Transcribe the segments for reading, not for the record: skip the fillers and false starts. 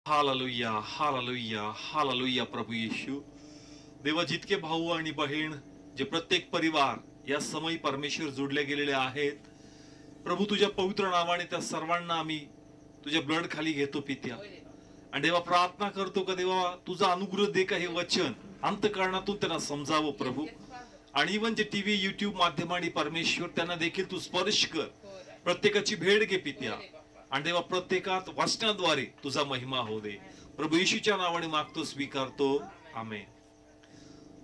Hallelujah, hallelujah, hallelujah. प्रभू येशू देवा, जितके भाऊ आणि बहीण, जे प्रत्येक परिवार या समयी परमेश्वर जोडले गेलेले आहेत, प्रभू तुझ्या पवित्र नावाने त्या सर्वांना आम्ही तुझ्या ब्लड खाली घेतो पित्या. आणि देवा प्रार्थना करतो का देवा तुझा अनुग्रह दे का हे वचन अंतःकरणातून त्यांना समजावं प्रभू. आणि इवन जे टीव्ही युट्यूब माध्यमाने परमेश्वर त्यांना देखील तू स्पर्श कर, प्रत्येकाची भेट घे पित्या. आणि देवा प्रत्येकात वचनाद्वारे तुझा महिमा होऊ दे. प्रभू येशूच्या नावाने मागतो, स्वीकारतो. आमेन.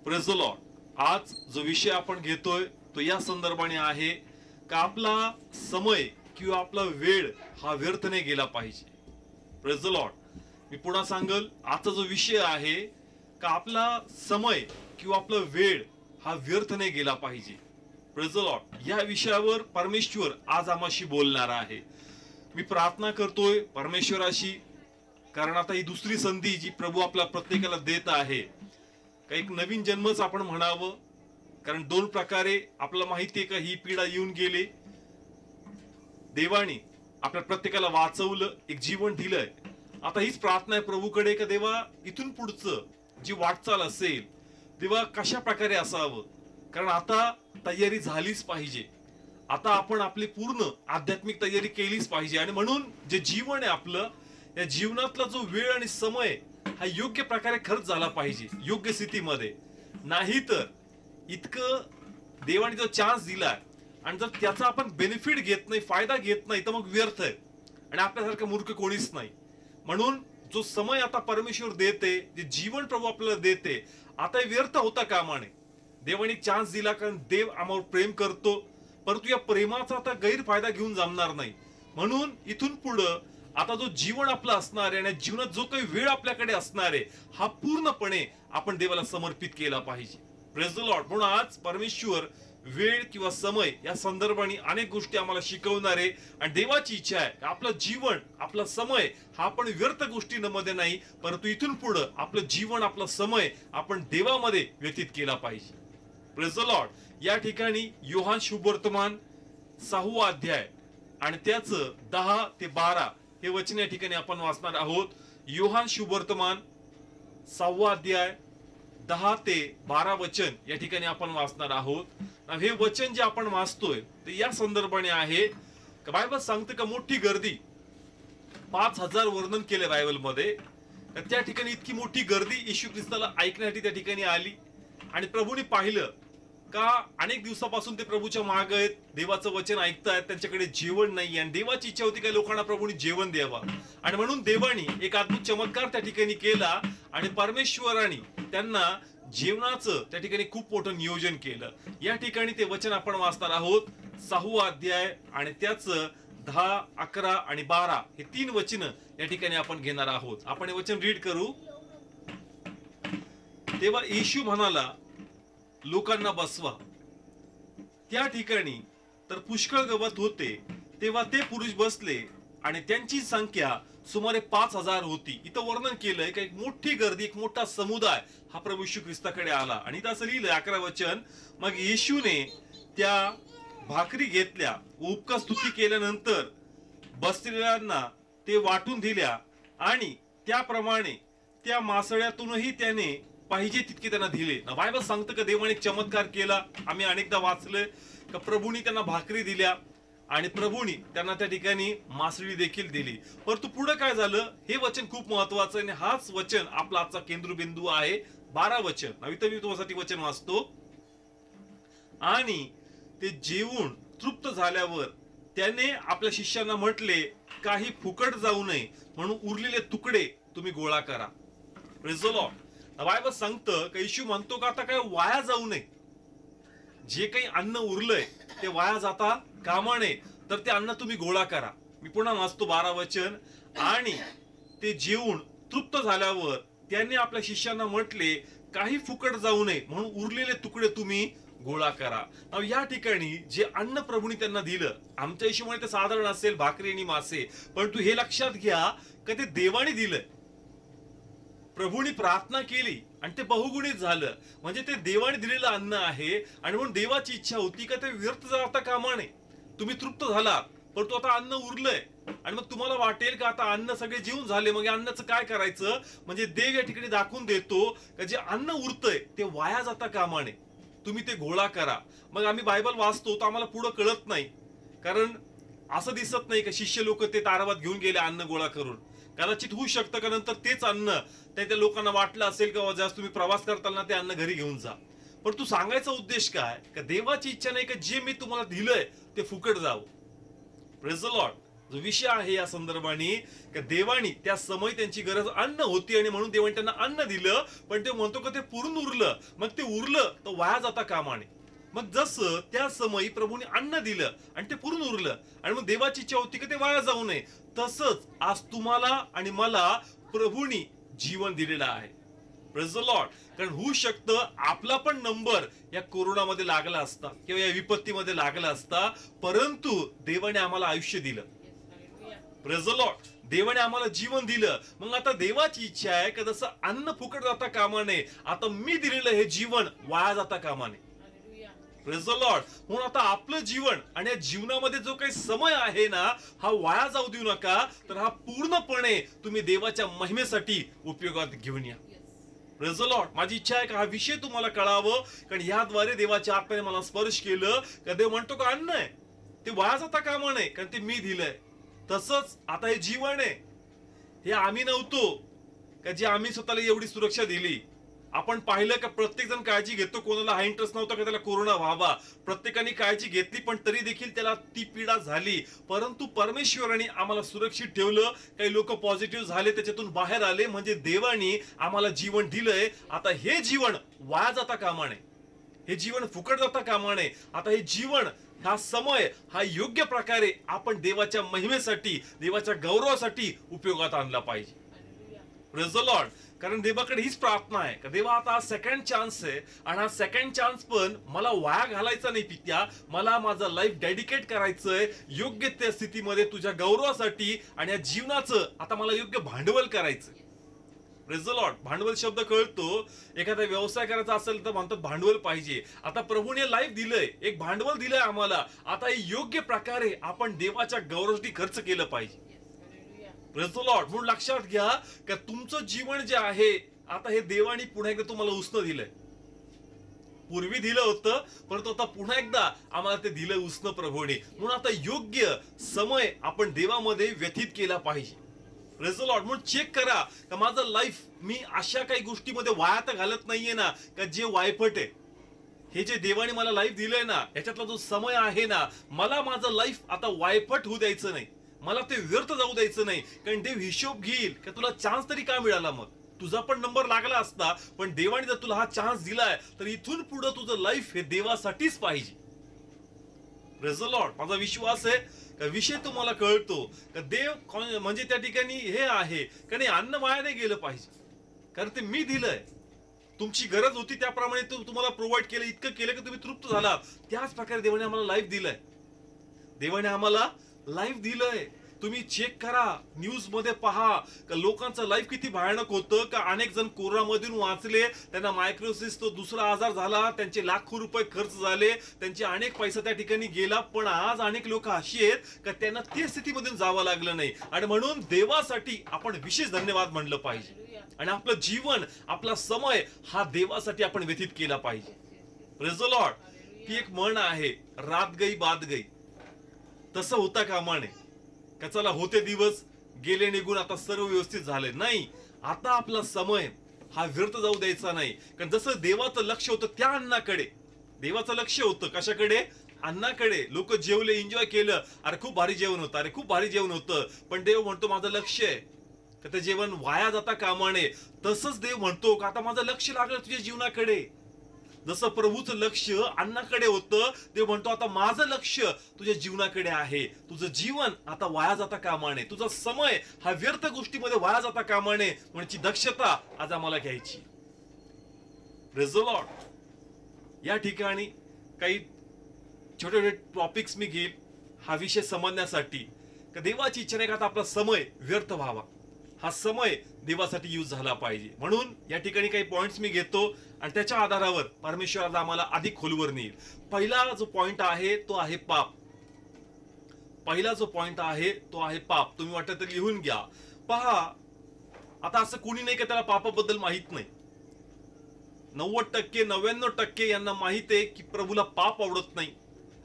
Praise the Lord. आज जो विषय आपण घेतोय तो या संदर्भाने आहे का आपला समय किंवा आपला वेळ हा व्यर्थ नाही गेला पाहिजे. Praise the Lord. मी पुन्हा सांगल, आजचा जो विषय आहे का आपला समय किंवा आपला वेळ हा व्यर्थ नाही गेला पाहिजे. Praise the Lord. या विषयावर परमेश्वर आज आम्हाशी बोलणार आहे. मी प्रार्थना करतोय परमेश्वराशी, कारण आता ही दुसरी संधी जी प्रभू आपल्या प्रत्येकाला देत आहे, का एक नवीन जन्मच आपण म्हणावं. कारण दोन प्रकारे आपल्याला माहिती आहे का ही पिढा येऊन गेली. देवाने आपल्या प्रत्येकाला वाचवलं, एक जीवन दिलंय. आता हीच प्रार्थना आहे प्रभूकडे का देवा इथून पुढचं जी वाटचाल असेल देवा कशा प्रकारे असावं. कारण आता तयारी झालीच पाहिजे. आता आपण आपली पूर्ण आध्यात्मिक तयारी केलीच पाहिजे. आणि म्हणून जे जीवन आहे आपलं, या जीवनातला जो वेळ आणि समय हा योग्य प्रकारे खर्च झाला पाहिजे, योग्य स्थितीमध्ये. नाही तर इतकं देवाने जो चान्स दिलाय आणि जर त्याचा आपण बेनिफिट घेत नाही, फायदा घेत नाही, तर मग व्यर्थ आहे. आणि आपल्यासारखं मूर्ख कोणीच नाही. म्हणून जो समय आता परमेश्वर देते, जे जीवन प्रभू आपल्याला देते, आता व्यर्थ होता कामा नये. देवाने चान्स दिला कारण देव आम्हावर प्रेम करतो, परंतु या प्रेमाचा आता गैरफायदा घेऊन जमणार नाही. म्हणून इथून पुढं आता जो जीवन आपला असणार आहे आणि जीवनात जो काही वेळ आपल्याकडे असणार आहे हा पूर्णपणे आपण देवाला समर्पित केला पाहिजे. Praise the Lord. म्हणून आज परमेश्वर वेळ किंवा समय या संदर्भाने अनेक गोष्टी आम्हाला शिकवणार आहे. आणि देवाची इच्छा आहे आपलं जीवन, आपला समय हा आपण व्यर्थ गोष्टींमध्ये नाही, परंतु इथून पुढं आपलं जीवन, आपला समय आपण देवामध्ये व्यतीत केला पाहिजे. Praise the Lord. या ठिकाणी योहान शुभवर्तमान 6वा अध्याय आणि त्याचं 10 ते 12 हे वचन या ठिकाणी आपण वाचणार आहोत. योहान शुभवर्तमान 6वा अध्याय 10 ते 12 वचन या ठिकाणी आपण वाचणार आहोत. हे वचन जे आपण वाचतोय ते या संदर्भाने आहे का बायबल सांगते का मोठी गर्दी, 5000 वर्णन केले बायबल मध्ये. त्या ठिकाणी इतकी मोठी गर्दी येशू ख्रिस्ताला ऐकण्यासाठी त्या ठिकाणी आली. आणि प्रभूने पाहिलं का अनेक दिवसापासून ते प्रभूच्या माग आहेत, देवाचं वचन ऐकतायत, त्यांच्याकडे जेवण नाही. आणि देवाची इच्छा होती काही लोकांना प्रभूने जेवण द्यावं. आणि म्हणून देवानी एक अद्भुत चमत्कार त्या ठिकाणी केला आणि परमेश्वराने त्यांना जेवणाचं त्या ठिकाणी खूप मोठं नियोजन केलं. या ठिकाणी ते वचन आपण वाचणार आहोत. 6वा अध्याय आणि त्याचं 10, 11 आणि 12 हे 3 वचन या ठिकाणी आपण घेणार आहोत. आपण हे वचन रीड करू. तेव्हा येशू म्हणाला, लोकांना बसवा. त्या ठिकाणी तर पुष्कळ गवत होते. तेव्हा ते पुरुष बसले आणि त्यांची संख्या सुमारे 5000 होती. इथं वर्णन केलंय की एक मोठी गर्दी, एक मोठा समुदाय हा प्रभू येशू ख्रिस्ताकडे आला. आणि इथं असं लिहिलंय 11 वचन, मग येशूने त्या भाकरी घेतल्या, उपकार स्तुती केल्यानंतर बसलेल्यांना ते वाटून दिल्या आणि त्याप्रमाणे त्या मासळ्यातूनही त्याने पाहिजे तितके त्यांना दिले. बायबल सांगतं का देवाने एक चमत्कार केला. आम्ही अनेकदा वाचले का प्रभूनी त्यांना भाकरी दिल्या आणि प्रभूनी त्यांना त्या ठिकाणी मासळी देखील दिली. परंतु पुढे काय झालं हे वचन खूप महत्वाचं आहे आणि हाच वचन आपला आजचा केंद्रबिंदू आहे. 12 वचन. इथं मी तुमच्यासाठी वचन वाचतो. आणि ते जेवून तृप्त झाल्यावर त्याने आपल्या शिष्यांना म्हटले, काही फुकट जाऊ नये म्हणून उरलेले तुकडे तुम्ही गोळा करा. Praise the Lord. बायबल सांगतं का येशू म्हणतो का आता काय वाया जाऊ नये. जे काही अन्न उरलंय ते वाया जाता कामा नये, तर ते अन्न तुम्ही गोळा करा. मी पुन्हा वाचतो 12 वचन. आणि ते जेवून तृप्त झाल्यावर त्यांनी आपल्या शिष्यांना म्हटले, काही फुकट जाऊ नये म्हणून उरलेले तुकडे तुम्ही गोळा करा. या ठिकाणी जे अन्न प्रभूने त्यांना दिलं, आमच्या हिशोबाने ते साधारण असेल भाकरी आणि मासे, परंतु हे लक्षात घ्या का ते देवाने दिलंय. प्रभूने प्रार्थना केली आणि ते बहुगुणित झालं. म्हणजे ते देवाने दिलेलं अन्न आहे. आणि म्हणून देवाची इच्छा होती का ते व्यर्थ जाता कामा नये. तुम्ही तृप्त झालात, परंतु आता अन्न उरलंय आणि मग तुम्हाला वाटेल का आता अन्न सगळे जेवून झाले, मग या अन्नाचं काय करायचं? म्हणजे देव या ठिकाणी दाखवून देतो का जे अन्न उरतंय ते वाया जाता कामा नये, तुम्ही ते गोळा करा. मग आम्ही बायबल वाचतो तर आम्हाला पुढे कळत नाही, कारण असं दिसत नाही का शिष्य लोक ते तारावात घेऊन गेले अन्न गोळा करून. कदाचित होऊ शकतं का नंतर तेच अन्न त्या लोकांना वाटलं असेल का ज्यास तुम्ही प्रवास करताना ते अन्न घरी घेऊन जा. पण तू सांगायचा उद्देश काय? का देवाची इच्छा नाही का जे मी तुम्हाला दिलंय ते फुकट जावं. Praise the Lord. जो विषय आहे या संदर्भाने का देवानी त्या समय त्यांची गरज अन्न होती आणि म्हणून देवाने त्यांना अन्न दिलं, पण ते म्हणतो का ते पुरून उरलं, मग ते उरलं तर वाया जाता कामा नये. मग जसं त्या समयी प्रभूने अन्न दिलं आणि ते पुरून उरलं आणि मग देवाची इच्छा होती की ते वाया जाऊ नये, तसंच आज तुम्हाला आणि मला प्रभूनी जीवन दिलेलं आहे. Praise the Lord. कारण होऊ शकतं आपला पण नंबर या कोरोनामध्ये लागला असता किंवा या विपत्तीमध्ये लागला असता, परंतु देवाने आम्हाला आयुष्य दिलं. Praise the Lord. देवाने आम्हाला जीवन दिलं. मग आता देवाची इच्छा आहे की जसं अन्न फुकट जाता कामा नये, आता मी दिलेलं हे जीवन वाया जाता कामा नये. Praise the Lord. म्हणून आता आपलं जीवन आणि या जीवनामध्ये जो काही समय आहे ना, हा वाया जाऊ देऊ नका, तर हा पूर्णपणे तुम्ही देवाच्या महिमेसाठी उपयोगात घेऊन या. Praise the Lord. माझी इच्छा आहे का हा विषय तुम्हाला कळावं, कारण याद्वारे देवाच्या आत्म्याने मला स्पर्श केलं का देव म्हणतो का अन्न आहे ते वाया जाता कामा नये, कारण ते मी दिलंय. तसंच आता हे जीवन आहे, हे आम्ही नव्हतो का जे आम्ही स्वतःला एवढी सुरक्षा दिली. आपण पाहिलं का प्रत्येक जण काळजी घेतो, कोणाला हा इंटरेस्ट नव्हता का त्याला कोरोना व्हावा, प्रत्येकाने काळजी घेतली, पण तरी देखील त्याला ती पीडा झाली. परंतु परमेश्वराने आम्हाला सुरक्षित ठेवलं. काही लोक पॉझिटिव्ह झाले, त्याच्यातून बाहेर आले, म्हणजे देवाने आम्हाला जीवन दिलंय. आता हे जीवन वाया जाता कामा नये, हे जीवन फुकट जाता कामा नये. आता हे जीवन, हा समय, हा योग्य प्रकारे आपण देवाच्या महिमेसाठी, देवाच्या गौरवासाठी उपयोगात आणला पाहिजे. Praise the Lord. कारण देवाकडे हीच प्रार्थना आहे का देवा आता सेकंड चान्स आहे, आणि हा सेकंड चान्स पण मला वाया घालायचा नाही पित्या, मला माझं लाईफ डेडिकेट करायचंय योग्य त्या स्थितीमध्ये तुझ्या गौरवासाठी, आणि या जीवनाचं आता मला योग्य भांडवल करायचंय. Praise the Lord. भांडवल शब्द कळतो, एखादा व्यवसाय करायचा असेल तर म्हणतात भांडवल पाहिजे. आता प्रभूने लाईफ दिलंय, एक भांडवल दिलंय आम्हाला, आता हे योग्य प्रकारे आपण देवाच्या गौरवासाठी खर्च केलं पाहिजे. Praise the Lord. म्हणून लक्षात घ्या का तुमचं जीवन जे आहे आता हे देवाने पुन्हा एकदा तुम्हाला उसनं दिलंय. पूर्वी दिलं होतं, परंतु आता पुन्हा एकदा आम्हाला ते दिलं उसनं प्रभूने. म्हणून आता योग्य समय आपण देवामध्ये व्यतीत केला पाहिजे. Praise the Lord. म्हणून चेक करा का माझं लाईफ मी अशा काही गोष्टीमध्ये वाया तर घालत नाहीये ना का जे वायफट आहे. हे जे देवाने मला लाईफ दिलंय ना, याच्यातला जो समय आहे ना, मला माझं लाईफ आता वायफट होऊ द्यायचं नाही, मला ते व्यर्थ जाऊ द्यायचं नाही. कारण देव हिशोब घेईल का तुला चान्स तरी का मिळाला, मग तुझा पण नंबर लागला असता, पण देवाने जर तुला हा चान्स दिलाय तर इथून पुढे तुझं लाईफ हे देवासाठीच पाहिजे. Praise the Lord. माझा विश्वास आहे का विषय तुम्हाला कळतो का देव म्हणजे त्या ठिकाणी हे आहे का नाही, अन्न वाया नाही गेलं पाहिजे, कारण ते मी दिलंय. तुमची गरज होती त्याप्रमाणे तुम्हाला प्रोव्हाइड केलं, इतकं केलं की तुम्ही तृप्त झालात. त्याच प्रकारे देवाने आम्हाला लाईफ दिलंय. देवाने आम्हाला लाईफ दिलंय. तुम्ही चेक करा, न्यूज मध्ये पहा का लोकांचं लाईफ किती भयानक होतं, का अनेक जण कोरोनामधून वाचले, त्यांना मायक्रोसिस तो दुसरा आजार झाला, त्यांचे लाखो रुपये खर्च झाले, त्यांचे अनेक पैसा त्या ठिकाणी गेला. पण आज अनेक लोक अशी आहेत का त्यांना ते स्थितीमधून जावं लागलं नाही, आणि म्हणून देवासाठी आपण विशेष धन्यवाद म्हणलं पाहिजे, आणि आपलं जीवन, आपला समय हा देवासाठी आपण व्यतीत केला पाहिजे. Praise the Lord. ती एक म्हण आहे, रात गई बात गई. तसं होता कामा नये का चला होते दिवस गेले निघून आता सर्व व्यवस्थित झाले. नाही, आता आपला समय हा व्यर्थ जाऊ द्यायचा नाही. कारण जसं देवाचं लक्ष होतं त्या अन्नाकडे, देवाचं लक्ष होतं कशाकडे, अन्नाकडे. लोक जेवले, एन्जॉय केलं, अरे खूप भारी जेवण होतं, अरे खूप भारी जेवण होतं, पण देव म्हणतो माझं लक्ष आहे का ते जेवण वाया जाता कामा नये. तसंच देव म्हणतो का आता माझं लक्ष लागलं तुझ्या जीवनाकडे. जसं प्रभूचं लक्ष अन्नाकडे होतं, देव म्हणतो आता माझं लक्ष तुझ्या जीवनाकडे आहे. तुझं जीवन आता वाया जाता कामा नये, तुझा समय हा व्यर्थ गोष्टीमध्ये वाया जाता कामा नये, म्हणची दक्षता आज आम्हाला घ्यायची. Praise the Lord. या ठिकाणी काही छोटे छोटे टॉपिक्स मी घेईल हा विषय समजण्यासाठी, का देवाची इच्छा नाही का आता आपला समय व्यर्थ व्हावा, हा समय देवासाठी यूज झाला पाहिजे. म्हणून या ठिकाणी काही पॉइंट्स मी घेतो आणि त्याच्या आधारावर परमेश्वराला आम्हाला अधिक खोलवर नेईल. पहिला जो पॉइंट आहे तो आहे पाप. पहिला जो पॉइंट आहे तो आहे पाप. तुम्ही वाटतं तर लिहून घ्या. पहा, आता असं कोणी नाही का त्याला पापाबद्दल माहित नाही. 90% 99% यांना माहित आहे की प्रभूला पाप आवडत नाही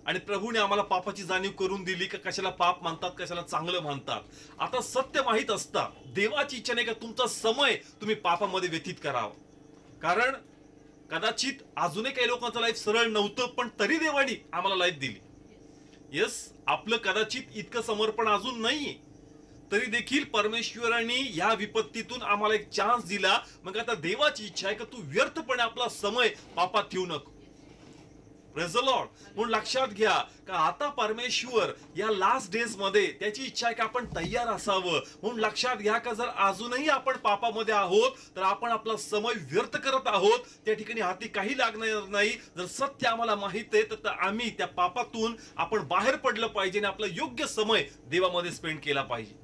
आणि प्रभूने आम्हाला पापाची जाणीव करून दिली का कशाला पाप मानतात, कशाला चांगलं मानतात. आता सत्य माहित असता देवाची इच्छा नाही का तुमचा समय तुम्ही पापामध्ये व्यतीत करावा. कारण कदाचित अजूनही काही लोकांचं लाईफ सरळ नव्हतं, पण तरी देवानी आम्हाला लाईफ दिली. यस, आपलं कदाचित इतकं समर्पण अजून नाहीये, तरी देखील परमेश्वराने या विपत्तीतून आम्हाला एक चान्स दिला. मग आता देवाची इच्छा आहे का तू व्यर्थपणे आपला समय पापात ठेवू नको. Praise the Lord. म्हणून लक्षात घ्या का आता परमेश्वर या लास्ट डेज मध्ये त्याची इच्छा आहे की आपण तयार असावं. म्हणून लक्षात घ्या का जर अजूनही आपण पापामध्ये आहोत तर आपण आपला समय व्यर्थ करत आहोत. त्या ठिकाणी हाती काही लागणार नाही. जर सत्य आम्हाला माहित आहे तर आम्ही त्या पापातून आपण बाहेर पडलं पाहिजे आणि आपला योग्य समय देवामध्ये स्पेंड केला पाहिजे.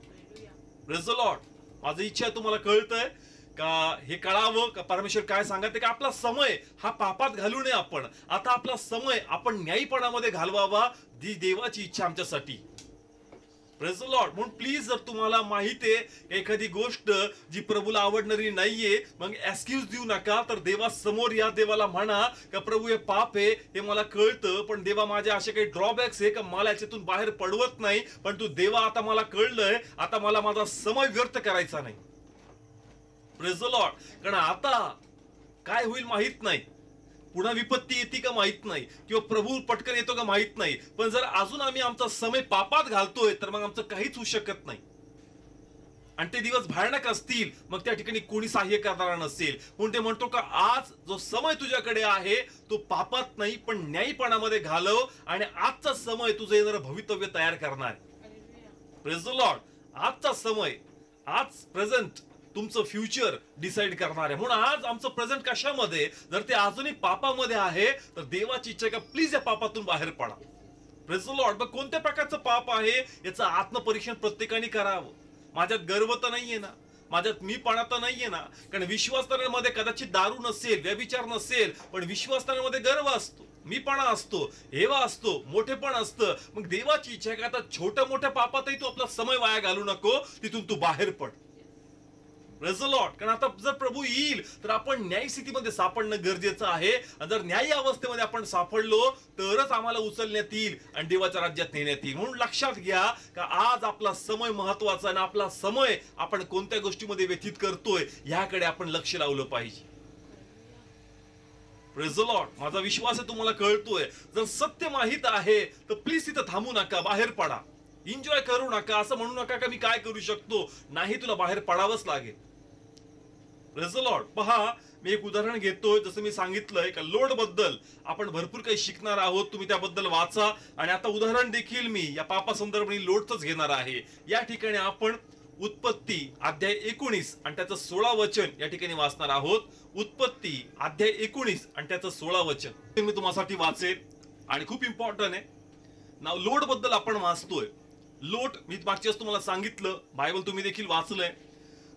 Praise the Lord. माझी इच्छा आहे तुम्हाला कळतंय का हे कळावं का परमेश्वर काय सांगते का आपला समय हा पापात घालू नये. आपण आता आपला समय आपण न्यायीपणामध्ये घालवावा. दी देवाची इच्छा आमच्यासाठी. Praise the Lord. म्हणून प्लीज जर तुम्हाला माहिती आहे एखादी गोष्ट जी प्रभूला आवडणारी नाहीये मग एक्सक्यूज देऊ नका. तर देवा समोर या, देवाला म्हणा का प्रभू हे पाप आहे हे मला कळतं, पण देवा माझे असे काही ड्रॉबॅक्स आहे का मला याच्यातून बाहेर पडवत नाही. पण तू देवा आता मला कळलंय, आता मला माझा समय व्यर्थ करायचा नाही. Praise the Lord. कारण आता काय होईल माहित नाही, पुन्हा विपत्ती येते का माहित नाही, किंवा प्रभू पटकन येतो का माहित नाही. पण जर अजून आम्ही आमचा समय पापात घालतोय तर मग आमचं काहीच होऊ शकत नाही आणि ते दिवस भयानक असतील. मग त्या ठिकाणी कोणी सहाय्य करणारा नसेल. म्हणून ते म्हणतो का आज जो समय तुझ्याकडे आहे तो पापात नाही पण न्यायीपणामध्ये घालव आणि आजचा समय तुझं येणारं भवितव्य तयार करणार. Praise the Lord. आजचा समय, आज प्रेझेंट तुमचं फ्युचर डिसाइड करणार आहे. म्हणून आज आमचं प्रेझेंट कशामध्ये, जर ते अजूनही पापामध्ये आहे तर देवाची इच्छा का प्लीज या पापातून बाहेर पडा. Praise the Lord. मग कोणत्या प्रकारचं पाप आहे याचं आत्मपरीक्षण प्रत्येकाने करावं. माझ्यात गर्व तर नाहीये ना, माझ्यात मीपणा तर नाहीये ना. कारण विश्वासणाऱ्यांमध्ये कदाचित दारू नसेल, व्यभिचार नसेल, पण विश्वासणाऱ्यांमध्ये गर्व असतो, मीपणा असतो, हेवा असतो, मोठेपण असतं. मग देवाची इच्छा आहे का आता छोट्या मोठ्या पापातही तू आपला समय वाया घालू नको, तिथून तू बाहेर पड. Praise the Lord. कारण आता जर प्रभू येईल तर आपण न्याय स्थितीमध्ये सापडणं गरजेचं आहे. आणि जर न्यायी अवस्थेमध्ये आपण सापडलो तरच आम्हाला उचलण्यात येईल आणि देवाच्या राज्यात नेण्यात येईल. म्हणून लक्षात घ्या का आज आपला समय महत्वाचा आणि आपला समय आपण कोणत्या गोष्टीमध्ये व्यतीत करतोय याकडे आपण लक्ष लावलं पाहिजे. Praise the Lord. माझा विश्वास आहे तुम्हाला कळतोय. जर सत्य माहित आहे तर प्लीज तिथं थांबू नका, बाहेर पडा. एन्जॉय करू नका, असं म्हणू नका का मी काय करू शकतो. नाही, तुला बाहेर पडावंच लागेल. Praise the Lord. पहा, मी एक उदाहरण घेतोय. जसं मी सांगितलंय का लोड बद्दल आपण भरपूर काही शिकणार आहोत. तुम्ही त्याबद्दल वाचा. आणि आता उदाहरण देखील मी या पापा संदर्भाने लोडच घेणार आहे. या ठिकाणी आपण उत्पत्ती अध्याय 19 आणि त्याचं 16 वचन या ठिकाणी वाचणार आहोत. उत्पत्ती अध्याय 19 आणि त्याचं 16 वचन मी तुम्हासाठी वाचेल आणि खूप इम्पॉर्टंट आहे. नाव लोड बद्दल आपण वाचतोय. लोट मी मागच्या वेळेस तुम्हाला सांगितलं, बायबल तुम्ही देखील वाचलंय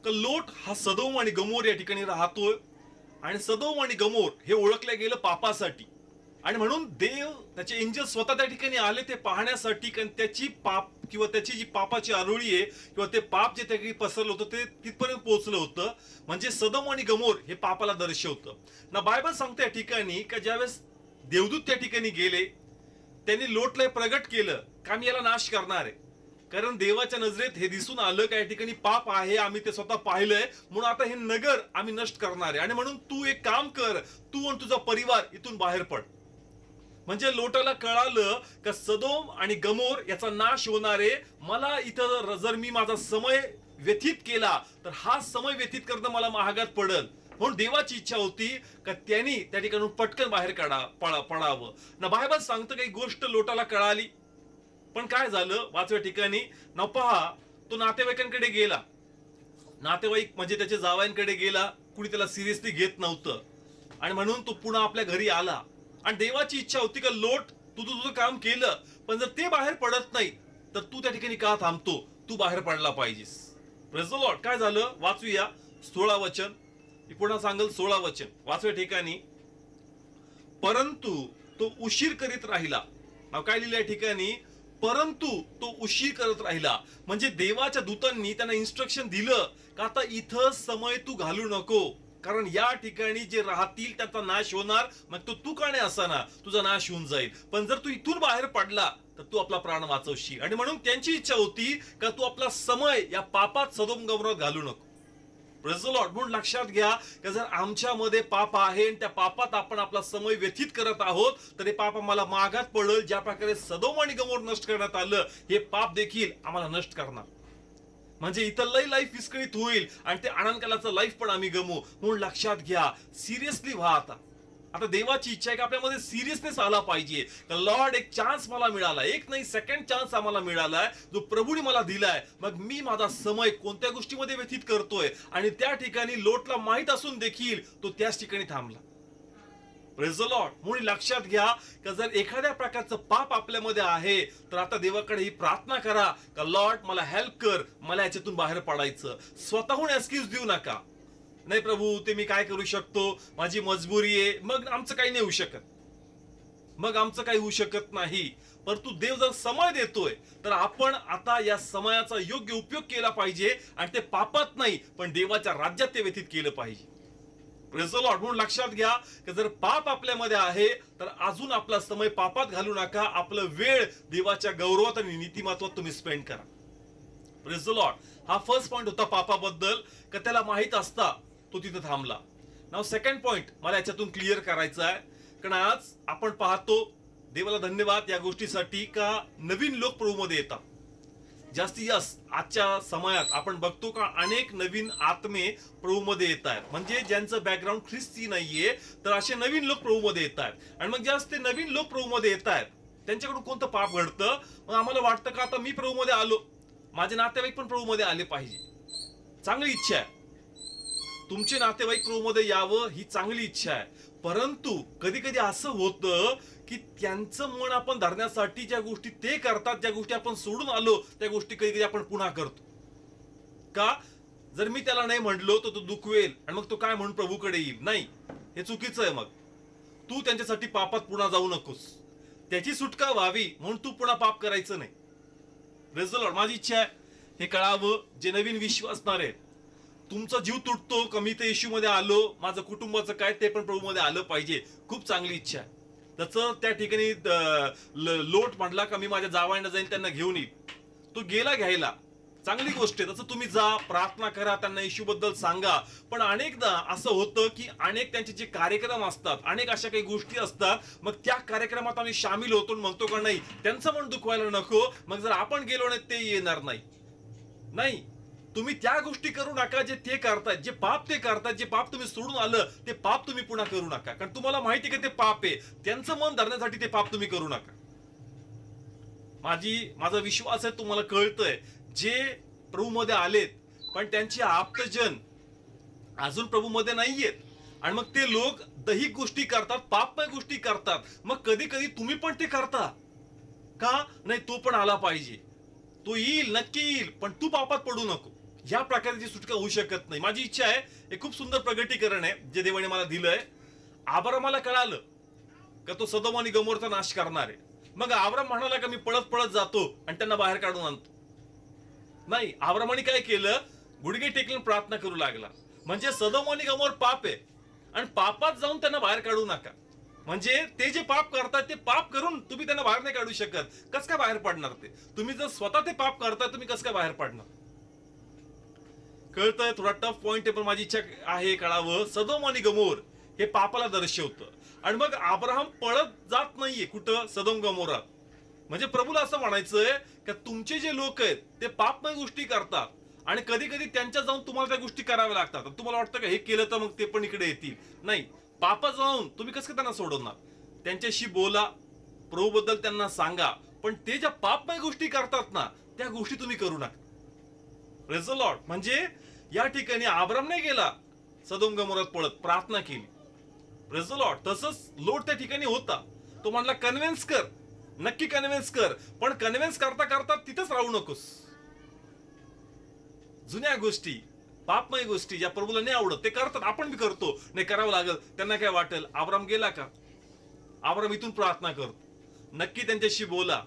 का लोट हा सदोम आणि गमोर या ठिकाणी राहतोय. आणि सदोम आणि गमोर हे ओळखलं गेलं पापासाठी. आणि म्हणून देव त्याचे एंजल स्वतः त्या ठिकाणी आले ते पाहण्यासाठी, कारण त्याची पाप किंवा त्याची जी पापाची आरोळी आहे किंवा ते पाप जे त्या ठिकाणी पसरलं होतं ते तिथपर्यंत पोहोचलं होतं. म्हणजे सदोम आणि गमोर हे पापाला दर्शवतं ना. बायबल सांगते या ठिकाणी का ज्यावेळेस देवदूत त्या ठिकाणी गेले त्यांनी लोटला प्रगट केलं का मी याला नाश करणार आहे. कारण देवाच्या नजरेत हे दिसून आलं का या ठिकाणी पाप आहे, आम्ही ते स्वतः पाहिलंय, म्हणून आता हे नगर आम्ही नष्ट करणार आहे. आणि म्हणून तू एक काम कर, तू आणि तुझा परिवार इथून बाहेर पड. म्हणजे लोटाला कळालं का सदोम आणि गमोर याचा नाश होणार आहे. मला इथं जर मी माझा समय व्यतीत केला तर हा समय व्यतीत करणं मला महागात पडल. म्हणून देवाची इच्छा होती का त्यांनी त्या ठिकाणी पटकन बाहेर पडावं ना. बायबल सांगतं काही गोष्ट लोटाला कळाली, पण काय झालं वाचव्या ठिकाणी ना. पहा, तो नातेवाईकांकडे गेला. नातेवाईक म्हणजे त्याच्या जावयांकडे गेला. कुणी त्याला सिरियसली घेत नव्हतं आणि म्हणून तो पुन्हा आपल्या घरी आला. आणि देवाची इच्छा होती का लोट तू तुझं काम केलं, पण जर ते बाहेर पडत नाही तर तू त्या ठिकाणी का थांबतो, तू बाहेर पडला पाहिजेस. Praise the Lord. काय झालं वाचूया 16 वचन. मी पुन्हा सांगेल 16 वचन वाचव्या ठिकाणी. परंतु तो उशीर करीत राहिला. नाव काय लिहिलं या ठिकाणी, परंतु तो उशीर करत राहिला. म्हणजे देवाच्या दूतांनी त्यांना इन्स्ट्रक्शन दिलं का आता इथं समय तू घालू नको, कारण या ठिकाणी जे राहतील त्याचा नाश होणार. मग तो तू का नाही असाना, तुझा नाश होऊन जाईल. पण जर तू इथून बाहेर पडला तर तू आपला प्राण वाचवशील. आणि म्हणून त्यांची इच्छा होती का तू आपला समय या पापात सदोम गमोरात घालू नको. Praise the Lord. म्हणून लक्षात घ्या की जर आमच्यामध्ये पाप आहे आणि त्या पापात आपण आपला समय व्यतीत करत आहोत तर हे पाप आम्हाला मागात पडेल. ज्या प्रकारे सदोम आणि गमोर नष्ट करण्यात आलं, हे पाप देखील आम्हाला नष्ट करणार. म्हणजे इथं लई लाईफ विस्कळीत होईल आणि ते अनंतकालाचं लाईफ पण आम्ही गमवू. म्हणून लक्षात घ्या, सिरियसली व्हा. आता देवाची इच्छा आहे की आपल्यामध्ये सिरियसनेस आला पाहिजे. लॉर्ड, एक चान्स मला मिळाला, एक नाही सेकंड चान्स आम्हाला मिळालाय जो प्रभूने मला दिलाय. मग मी माझा समय कोणत्या गोष्टीमध्ये व्यतीत करतोय. आणि त्या ठिकाणी लोटला माहित असून देखील तो त्याच ठिकाणी थांबला. Praise the Lord. म्हणून लक्षात घ्या की जर एखाद्या प्रकारचं पाप आपल्यामध्ये आहे तर आता देवाकडे ही प्रार्थना करा का लॉर्ड मला हेल्प कर, मला याच्यातून बाहेर पडायचं. स्वतःहून एक्सक्यूज देऊ नका. नाही प्रभू ते मी काय करू शकतो, माझी मजबुरी आहे. मग आमचं काही नाही होऊ शकत, मग आमचं काही होऊ शकत नाही. परंतु देव जर समय देतोय तर आपण आता या समयाचा योग्य उपयोग केला पाहिजे आणि ते पापात नाही पण देवाच्या राज्यात ते व्यतीत केलं पाहिजे. Praise the Lord. म्हणून लक्षात घ्या की जर पाप आपल्यामध्ये आहे तर अजून आपला समय पापात घालू नका. आपलं वेळ देवाच्या गौरवात आणि नीतिमत्वात तुम्ही स्पेंड करा. Praise the Lord. हा फर्स्ट पॉइंट होता पापाबद्दल, का त्याला माहित असता तो तिथे थांबला. नाव सेकंड पॉइंट मला याच्यातून क्लिअर करायचा आहे. कारण आज आपण पाहतो, देवाला धन्यवाद या गोष्टीसाठी, का नवीन लोक प्रभूमध्ये येतात. जास्तीत जास्त आजच्या समयात आपण बघतो का अनेक नवीन आत्मे प्रभूमध्ये येत आहेत. म्हणजे ज्यांचं बॅकग्राऊंड ख्रिस्ती नाहीये तर असे नवीन लोक प्रभूमध्ये येत आहेत. आणि मग जास्त नवीन लोक प्रभूमध्ये येत आहेत त्यांच्याकडून कोणतं पाप घडतं. मग आम्हाला वाटतं का आता मी प्रभूमध्ये आलो, माझे नातेवाईक पण प्रभूमध्ये आले पाहिजे. चांगली इच्छा आहे, तुमचे नातेवाईक प्रभूमध्ये यावं ही चांगली इच्छा आहे. परंतु कधी कधी असं होतं की त्यांचं मन आपण धरण्यासाठी ज्या गोष्टी ते करतात, ज्या गोष्टी आपण सोडून आलो त्या गोष्टी कधी कधी आपण पुन्हा करतो. का? जर मी त्याला नाही म्हटलो तर तो दुखवेल आणि मग तो काय म्हणून प्रभूकडे येईल. नाही, हे चुकीचं आहे. मग तू त्यांच्यासाठी पापात पुन्हा जाऊ नकोस. त्याची सुटका व्हावी म्हणून तू पुन्हा पाप करायचं नाही. Praise the Lord. माझी इच्छा आहे हे कळावं. जे नवीन विश्वासणारे आहेत, तुमचा जीव तुटतो कमी ते येशू मध्ये आलो, माझं कुटुंबाचं काय ते पण प्रभूमध्ये आलं पाहिजे, खूप चांगली इच्छा आहे. त्याचं त्या ठिकाणी लोट म्हटला का मी माझ्या जावयाला जाईन त्यांना घेऊन येईल. तो गेला घ्यायला, चांगली गोष्ट आहे. तसं तुम्ही जा, प्रार्थना करा, त्यांना येशूबद्दल सांगा. पण अनेकदा असं होतं की अनेक त्यांचे जे कार्यक्रम असतात, अनेक अशा काही गोष्टी असतात, मग त्या कार्यक्रमात आम्ही सामील होतो आणि म्हणतो का नाही त्यांचं मन दुखवायला नको, मग जर आपण गेलो नाही ते येणार नाही. नाही, तुम्ही त्या गोष्टी करू नका जे ते करतात, जे पाप ते करतात, जे पाप तुम्ही सोडून आलं ते पाप तुम्ही पुन्हा करू नका. कारण तुम्हाला माहिती आहे की ते पाप आहे. त्यांचं मन धरण्यासाठी ते पाप तुम्ही करू नका. माझा विश्वास आहे तुम्हाला कळतंय, जे प्रभूमध्ये आलेत पण त्यांचे आप्तजन अजून प्रभूमध्ये नाहीयेत आणि मग ते लोक दैहिक गोष्टी करतात, पापमय गोष्टी करतात. मग कधी कधी तुम्ही पण ते करता का? नाही, तो पण आला पाहिजे, तो येईल, नक्की येईल, पण तू पापात पडू नको. या प्रकारची सुटका होऊ शकत नाही. माझी इच्छा आहे, हे खूप सुंदर प्रगटीकरण आहे जे देवाने मला दिलंय. आब्रामाला कळालं का तो सदोम आणि गमोरचा नाश करणार आहे. मग आब्राम म्हणाला का मी पळत पळत जातो आणि त्यांना बाहेर काढून आणतो. नाही, आब्रामाने काय केलं, गुडघे टेकून प्रार्थना करू लागला. म्हणजे सदोम आणि गमोर पाप आहे आणि पापात जाऊन त्यांना बाहेर काढू नका. म्हणजे ते जे पाप करतात ते पाप करून तुम्ही त्यांना बाहेर नाही काढू शकत. कस काय बाहेर पडणार ते? तुम्ही जर स्वतः ते पाप करताय तुम्ही कस काय बाहेर पडणार? कळतंय? थोडा टफ पॉइंट आहे पण माझी इच्छा आहे कळावं. सदोम आणि गमोर हे पापाला दर्शवतं आणि मग अब्राहम पळत जात नाहीये कुठं, सदोम गमोरात. म्हणजे प्रभूला असं म्हणायचंय की तुमचे जे लोक आहेत ते पापमय गोष्टी करतात आणि कधी कधी त्यांच्या जाऊन तुम्हाला त्या गोष्टी कराव्या लागतात. तुम्हाला वाटतं का हे केलं तर मग ते पण इकडे येतील. नाही, पापा जाऊन तुम्ही कसं त्यांना सोडवणार? त्यांच्याशी बोला, प्रभूबद्दल त्यांना सांगा, पण ते ज्या पापमय गोष्टी करतात ना त्या गोष्टी तुम्ही करू नका. Praise the Lord. म्हणजे या ठिकाणी अब्राम नाही गेला सदोम गमोरात पळत, प्रार्थना केली. Praise the Lord. तसंच लोट त्या ठिकाणी होता. तो म्हणला कन्व्हिन्स कर, नक्की कन्व्हिन्स कर, पण कन्व्हिन्स करता करता तिथंच राहू नकोस. जुन्या गोष्टी, पापमय गोष्टी ज्या प्रभूला नाही आवडत ते करतात, आपण बी करतो. नाही, करावं लागल, त्यांना काय वाटेल. अब्राम गेला का? अब्राम इथून प्रार्थना करतो, नक्की त्यांच्याशी बोला,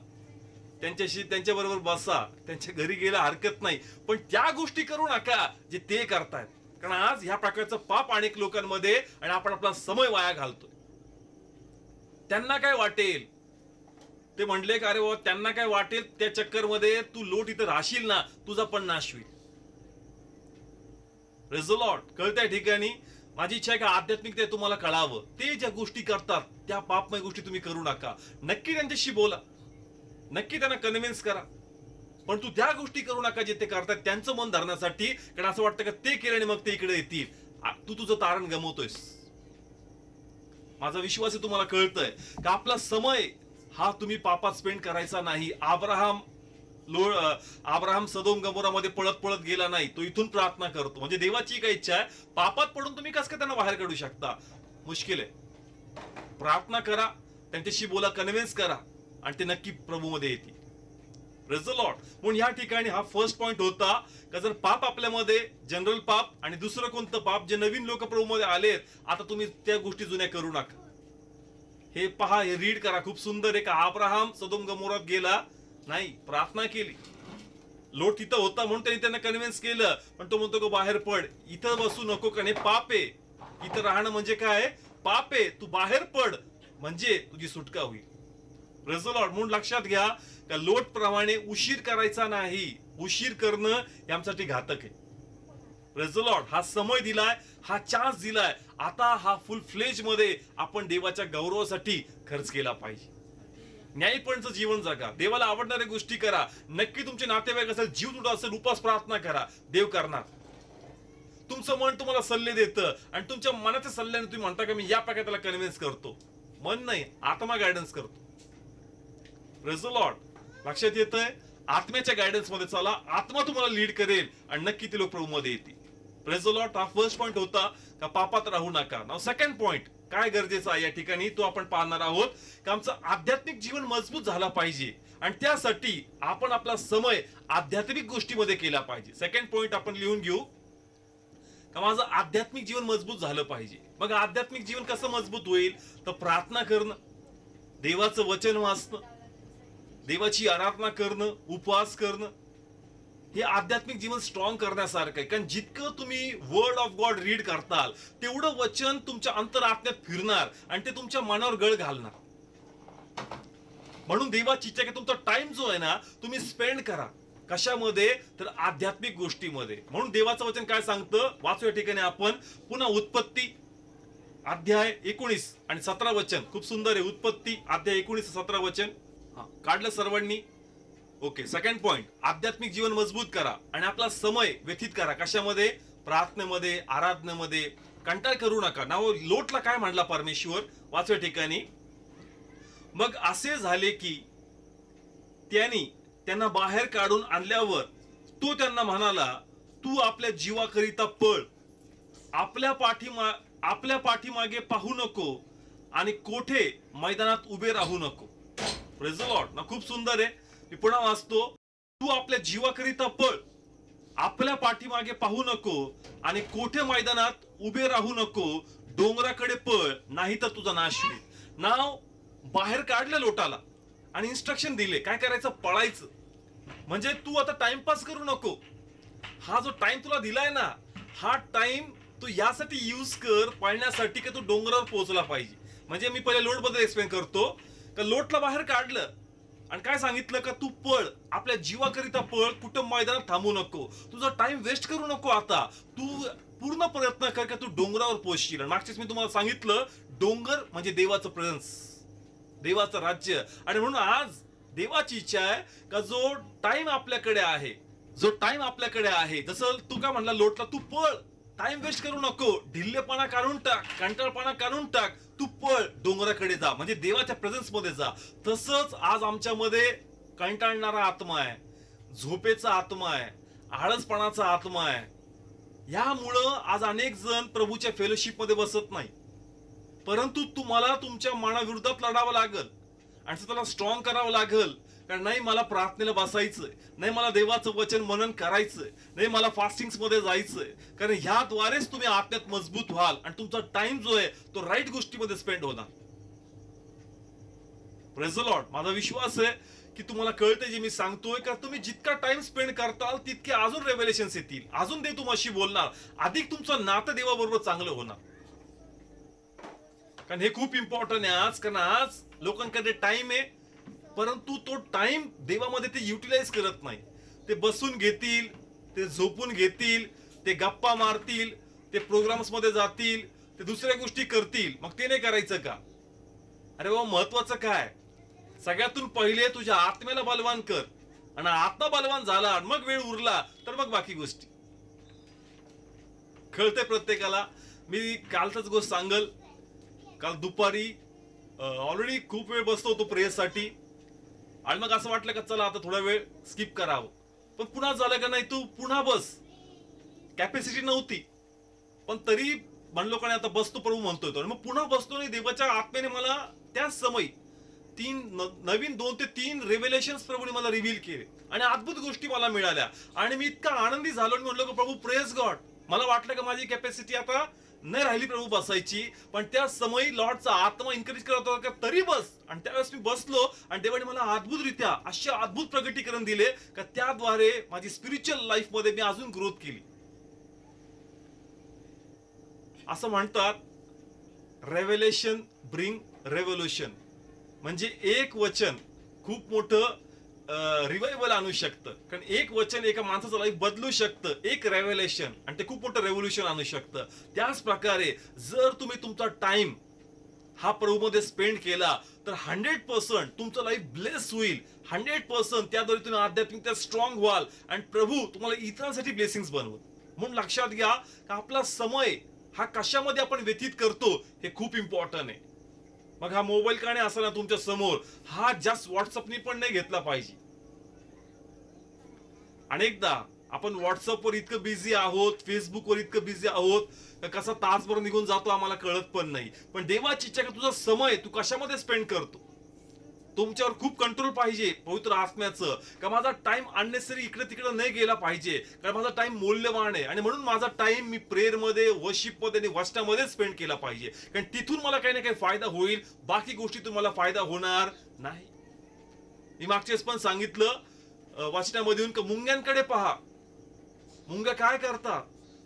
त्यांच्या बरोबर बसा, त्यांच्या घरी गेला हरकत नाही, पण त्या गोष्टी करू नका जे ते करतायत. कारण आज ह्या प्रकारचं पाप अनेक लोकांमध्ये, आणि आपण आपला समय वाया घालतोय. त्यांना काय वाटेल, ते म्हणले का अरे बाबा त्यांना काय वाटेल, त्या चक्कर मध्ये तू लोट इथं राहशील ना, तुझा पण नाश होईल. Praise the Lord. कळत्या ठिकाणी माझी इच्छा आहे का आध्यात्मिकता तुम्हाला कळावं. ते ज्या गोष्टी करतात त्या पापमय गोष्टी तुम्ही करू नका. नक्की त्यांच्याशी बोला, नक्की त्यांना कन्व्हिन्स करा, पण तू त्या गोष्टी करू नका जे ते करतात त्यांचं मन धरण्यासाठी. कारण असं वाटतं का ते केल्याने मग ते इकडे येतील, तू तुझं तारण गमवतोयस. माझा विश्वास आहे तुम्हाला कळतंय का आपला समय हा तुम्ही पापात स्पेंड करायचा नाही. अब्राहम सदोम गमोरामध्ये पळत पळत गेला नाही, तो इथून प्रार्थना करतो. म्हणजे देवाची काय इच्छा आहे, पापात पडून तुम्ही कसं काय त्यांना बाहेर काढू शकता? मुश्किल आहे. प्रार्थना करा, त्यांच्याशी बोला, कन्व्हिन्स करा, आणि ते नक्की प्रभूमध्ये येतील. Praise the Lord. म्हणून या ठिकाणी हा फर्स्ट पॉइंट होता का जर पाप आपल्यामध्ये, जनरल पाप, आणि दुसरं कोणतं पाप, जे नवीन लोक प्रभूमध्ये आलेत, आता तुम्ही त्या गोष्टी जुन्या करू नका. हे पहा, हे रीड करा, खूप सुंदर आहे. का अब्राहम सदोम गमोरात गेला नाही, प्रार्थना केली. लोट तिथं होता म्हणून त्यांना कन्व्हिन्स केलं, पण तो म्हणतो बाहेर पड, इथं बसू नको, कारण हे पाप आहे. इथं राहणं म्हणजे काय, पाप आहे. तू बाहेर पड म्हणजे तुझी सुटका होईल. Praise the Lord. म्हणून लक्षात घ्या का लोट प्रमाणे उशीर करायचा नाही. उशीर करणं हे आमच्यासाठी घातक आहे. Praise the Lord. हा समय दिलाय, हा चान्स दिलाय, आता हा फुल फ्लेज मध्ये आपण देवाच्या गौरवासाठी खर्च केला पाहिजे. न्यायपणाचं जीवन जगा, देवाला आवडणाऱ्या गोष्टी करा. नक्की तुमचे नातेवाईक असेल, जीव तुटला असेल, उपास प्रार्थना करा, देव करणार. तुमचं मन तुम्हाला सल्ले देतं, आणि तुमच्या मनाच्या सल्ल्याने तुम्ही म्हणता का मी या प्रकारे त्याला कन्व्हिन्स करतो. मन नाही, आत्मा गायडन्स करतो. Praise the Lord. लक्षात येतंय, आत्म्याच्या गायडन्स मध्ये चला, आत्मा तुम्हाला लीड करेल, आणि नक्की ते लोक प्रभूमध्ये येतील. Praise the Lord. हा फर्स्ट पॉइंट होता का पापात राहू नका. नाव सेकंड पॉइंट काय गरजेचं आहे या ठिकाणी, तो आपण पाहणार आहोत. की आमचं आध्यात्मिक जीवन मजबूत झाला पाहिजे, आणि त्यासाठी आपण आपला समय आध्यात्मिक गोष्टीमध्ये केला पाहिजे. सेकंड पॉइंट आपण लिहून घेऊ का माझं आध्यात्मिक जीवन मजबूत झालं पाहिजे. मग आध्यात्मिक जीवन कसं मजबूत होईल, तर प्रार्थना करणं, देवाचं वचन वाचणं, देवाची आराधना करणं, उपवास करणं, हे आध्यात्मिक जीवन स्ट्रॉंग करण्यासारखं आहे. कारण जितकं तुम्ही वर्ड ऑफ गॉड रीड करताल, तेवढं वचन तुमच्या अंतरात्म्यात फिरणार, आणि ते तुमच्या मनावर गळ घालणार. म्हणून देवाची इच्छा की तुमचा टाइम जो आहे ना, तुम्ही स्पेंड करा कशामध्ये, तर आध्यात्मिक गोष्टीमध्ये. म्हणून देवाचं वचन काय सांगतं, वाचू या ठिकाणी आपण पुन्हा. उत्पत्ती अध्याय 19 आणि 17 वचन खूप सुंदर आहे. उत्पत्ती अध्याय 19 17 वचन काढलं सर्वांनी. ओके. सेकंड पॉइंट, आध्यात्मिक जीवन मजबूत करा, आणि आपला समय व्यतीत करा कशामध्ये, प्रार्थनेमध्ये, आराधनेमध्ये. कंटाळ करू नका. नाव लोटला काय म्हणला परमेश्वर, वाचव्या ठिकाणी. मग असे झाले की त्यांना बाहेर काढून आणल्यावर तो त्यांना म्हणाला, तू आपल्या जीवाकरिता पळ, आपल्या पाठीमागे पाहू नको, आणि कोठे मैदानात उभे राहू नको. Praise the Lord. ना खूप सुंदर आहे. मी पुन्हा वाचतो. तू आपल्या जीवाकरिता पळ, आपल्या पाठीमागे पाहू नको, आणि कोठे मैदानात उभे राहू नको, डोंगराकडे पळ, नाही तर तुझा नाश होईल. नाव बाहेर काढलं लोटाला, आणि इन्स्ट्रक्शन दिले काय करायचं, पळायचं. म्हणजे तू आता टाइमपास करू नको. हा जो टाइम तुला दिलाय ना, हा टाइम तू यासाठी यूज कर, पळण्यासाठी की तू डोंगरावर पोहोचला पाहिजे. म्हणजे मी पहिले लोट बद्दल एक्सप्लेन करतो. का लोटला बाहेर काढलं, आणि काय सांगितलं का तू पळ, आपल्या जीवाकरिता पळ, कुठं मैदानात थांबू नको, तुझा टाइम वेस्ट करू नको. आता तू पूर्ण प्रयत्न कर का तू डोंगरावर पोहोचशील. मागच्याच मी तुम्हाला सांगितलं, डोंगर म्हणजे देवाचं प्रेझेन्स, देवाचं राज्य. आणि म्हणून आज देवाची इच्छा आहे का जो टाइम आपल्याकडे आहे, जसं तू काय म्हणला लोटला, तू पळ, टाइम वेस्ट करू नको, ढिल्लेपणा काढून टाक, कंटाळपणा काढून टाक, तू पळ, डोंगराकडे जा, म्हणजे देवाच्या प्रेझेन्स मध्ये जा. तसंच आज आमच्यामध्ये कंटाळणारा आत्मा आहे, झोपेचा आत्मा आहे, आळसपणाचा आत्मा आहे. यामुळं आज अनेक जण प्रभूच्या फेलोशिप मध्ये बसत नाही. परंतु तुम्हाला तुमच्या मनाविरुद्धात लढावं लागल, आणि त्याला स्ट्रॉंग करावं लागल. कारण नाही मला प्रार्थनेला बसायचंय, नाही मला देवाचं वचन मनन करायचंय, नाही मला फास्टिंग्स मध्ये जायचंय. कारण ह्याद्वारेच तुम्ही आत्म्यात मजबूत व्हाल, आणि तुमचा टाइम जो आहे तो राईट गोष्टीमध्ये स्पेंड होणार. Praise the Lord. माझा विश्वास आहे की तुम्हाला कळतंय जे मी सांगतोय का तुम्ही जितका टाइम स्पेंड करताल तितके अजून रेव्हेलेशन्स येतील, अजून देव तुमच्याशी बोलणार, अधिक तुमचं नातं देवाबरोबर चांगलं होणार. कारण हे खूप इम्पॉर्टंट आहे आज, कारण आज लोकांकडे टाइम आहे परंतु तो टाइम देवामध्ये ते युटिलाइज करत नाही. ते बसून घेतील, ते झोपून घेतील, ते गप्पा मारतील, ते प्रोग्राम्स मध्ये जातील, ते दुसऱ्या गोष्टी करतील. मग ते नाही करायचं का? अरे बाबा महत्वाचं काय? सगळ्यातून पहिले तुझ्या आत्म्याला बलवान कर, आणि आत्मा बलवान झाला मग वेळ उरला तर मग बाकी गोष्टी. कळते प्रत्येकाला. मी कालचाच गोष्ट सांगल. काल दुपारी ऑलरेडी खूप वेळ बसतो होतो प्रेयरसाठी, आणि मग असं वाटलं का चला आता थोडा वेळ स्किप करावं, पण पुन्हा झालं का नाही तू पुन्हा बस. कॅपॅसिटी नव्हती पण तरी म्हणलो का नाही आता बसतो प्रभू म्हणतोय तो, मग पुन्हा बसतो. नाही देवाच्या आत्म्याने मला त्याच समय नवीन 2 ते 3 रेव्हेलेशन्स प्रभूने मला रिव्हील केले आणि अद्भुत गोष्टी मला मिळाल्या. आणि मी इतका आनंदी झालो आणि म्हणलो का प्रभू प्रेज गॉड. मला वाटलं का माझी कॅपॅसिटी आता नाही राहिली प्रभू बसायची, पण त्या समयी लॉर्डचा आत्मा एनकरेज करत होता का तरी बस. आणि त्यावेळेस मी बसलो आणि देवाने मला अद्भुतरित्या असे अद्भुत प्रगटीकरण दिले का त्याद्वारे माझी स्पिरिच्युअल लाईफ मध्ये मी अजून ग्रोथ केली. असं म्हणतात रेव्हेलेशन ब्रिंग रेव्होल्यूशन, म्हणजे एक वचन खूप मोठं रिवायवल आणू शकतं. कारण एक वचन एका माणसाचं लाईफ बदलू शकतं, एक रेव्हेलेशन, आणि ते खूप मोठं रेव्होल्यूशन आणू शकतं. त्याच प्रकारे जर तुम्ही तुमचा टाइम हा प्रभूमध्ये स्पेंड केला तर 100% तुमचं लाईफ ब्लेस होईल. 100% त्याद्वारे तुम्ही आध्यात्मिक स्ट्रॉंग व्हाल आणि प्रभू तुम्हाला इतरांसाठी ब्लेसिंग्स बनवत. म्हणून लक्षात घ्या की आपला समय हा कशामध्ये आपण व्यतीत करतो हे खूप इम्पॉर्टंट आहे. मग हा मोबाईल का नाही असा ना तुमच्या समोर, हा जस्ट व्हॉट्सअपनी पण नाही घेतला पाहिजे. अनेकदा आपण व्हॉट्सअपवर इतकं बिझी आहोत, फेसबुकवर इतकं बिझी आहोत, कसा तासभर निघून जातो आम्हाला कळत पण नाही. पण देवाची इच्छा तुझा समय तू कशामध्ये स्पेंड करतो, तुमच्यावर खूप कंट्रोल पाहिजे पवित्र आत्म्याचं. का माझा टाइम अननेसरी इकडे तिकडे नाही गेला पाहिजे, कारण माझा टाइम मौल्यवान आहे आणि म्हणून माझा टाइम मी प्रेयर मध्ये, वर्शिप मध्ये आणि वचनामध्ये स्पेंड केला पाहिजे. कारण तिथून मला काही ना काही फायदा होईल, बाकी गोष्टीतून मला फायदा होणार नाही. मी मागच्या वेळेस पण सांगितलं वचनामधून का मुंग्यांकडे पहा. मुंग्या काय करतात?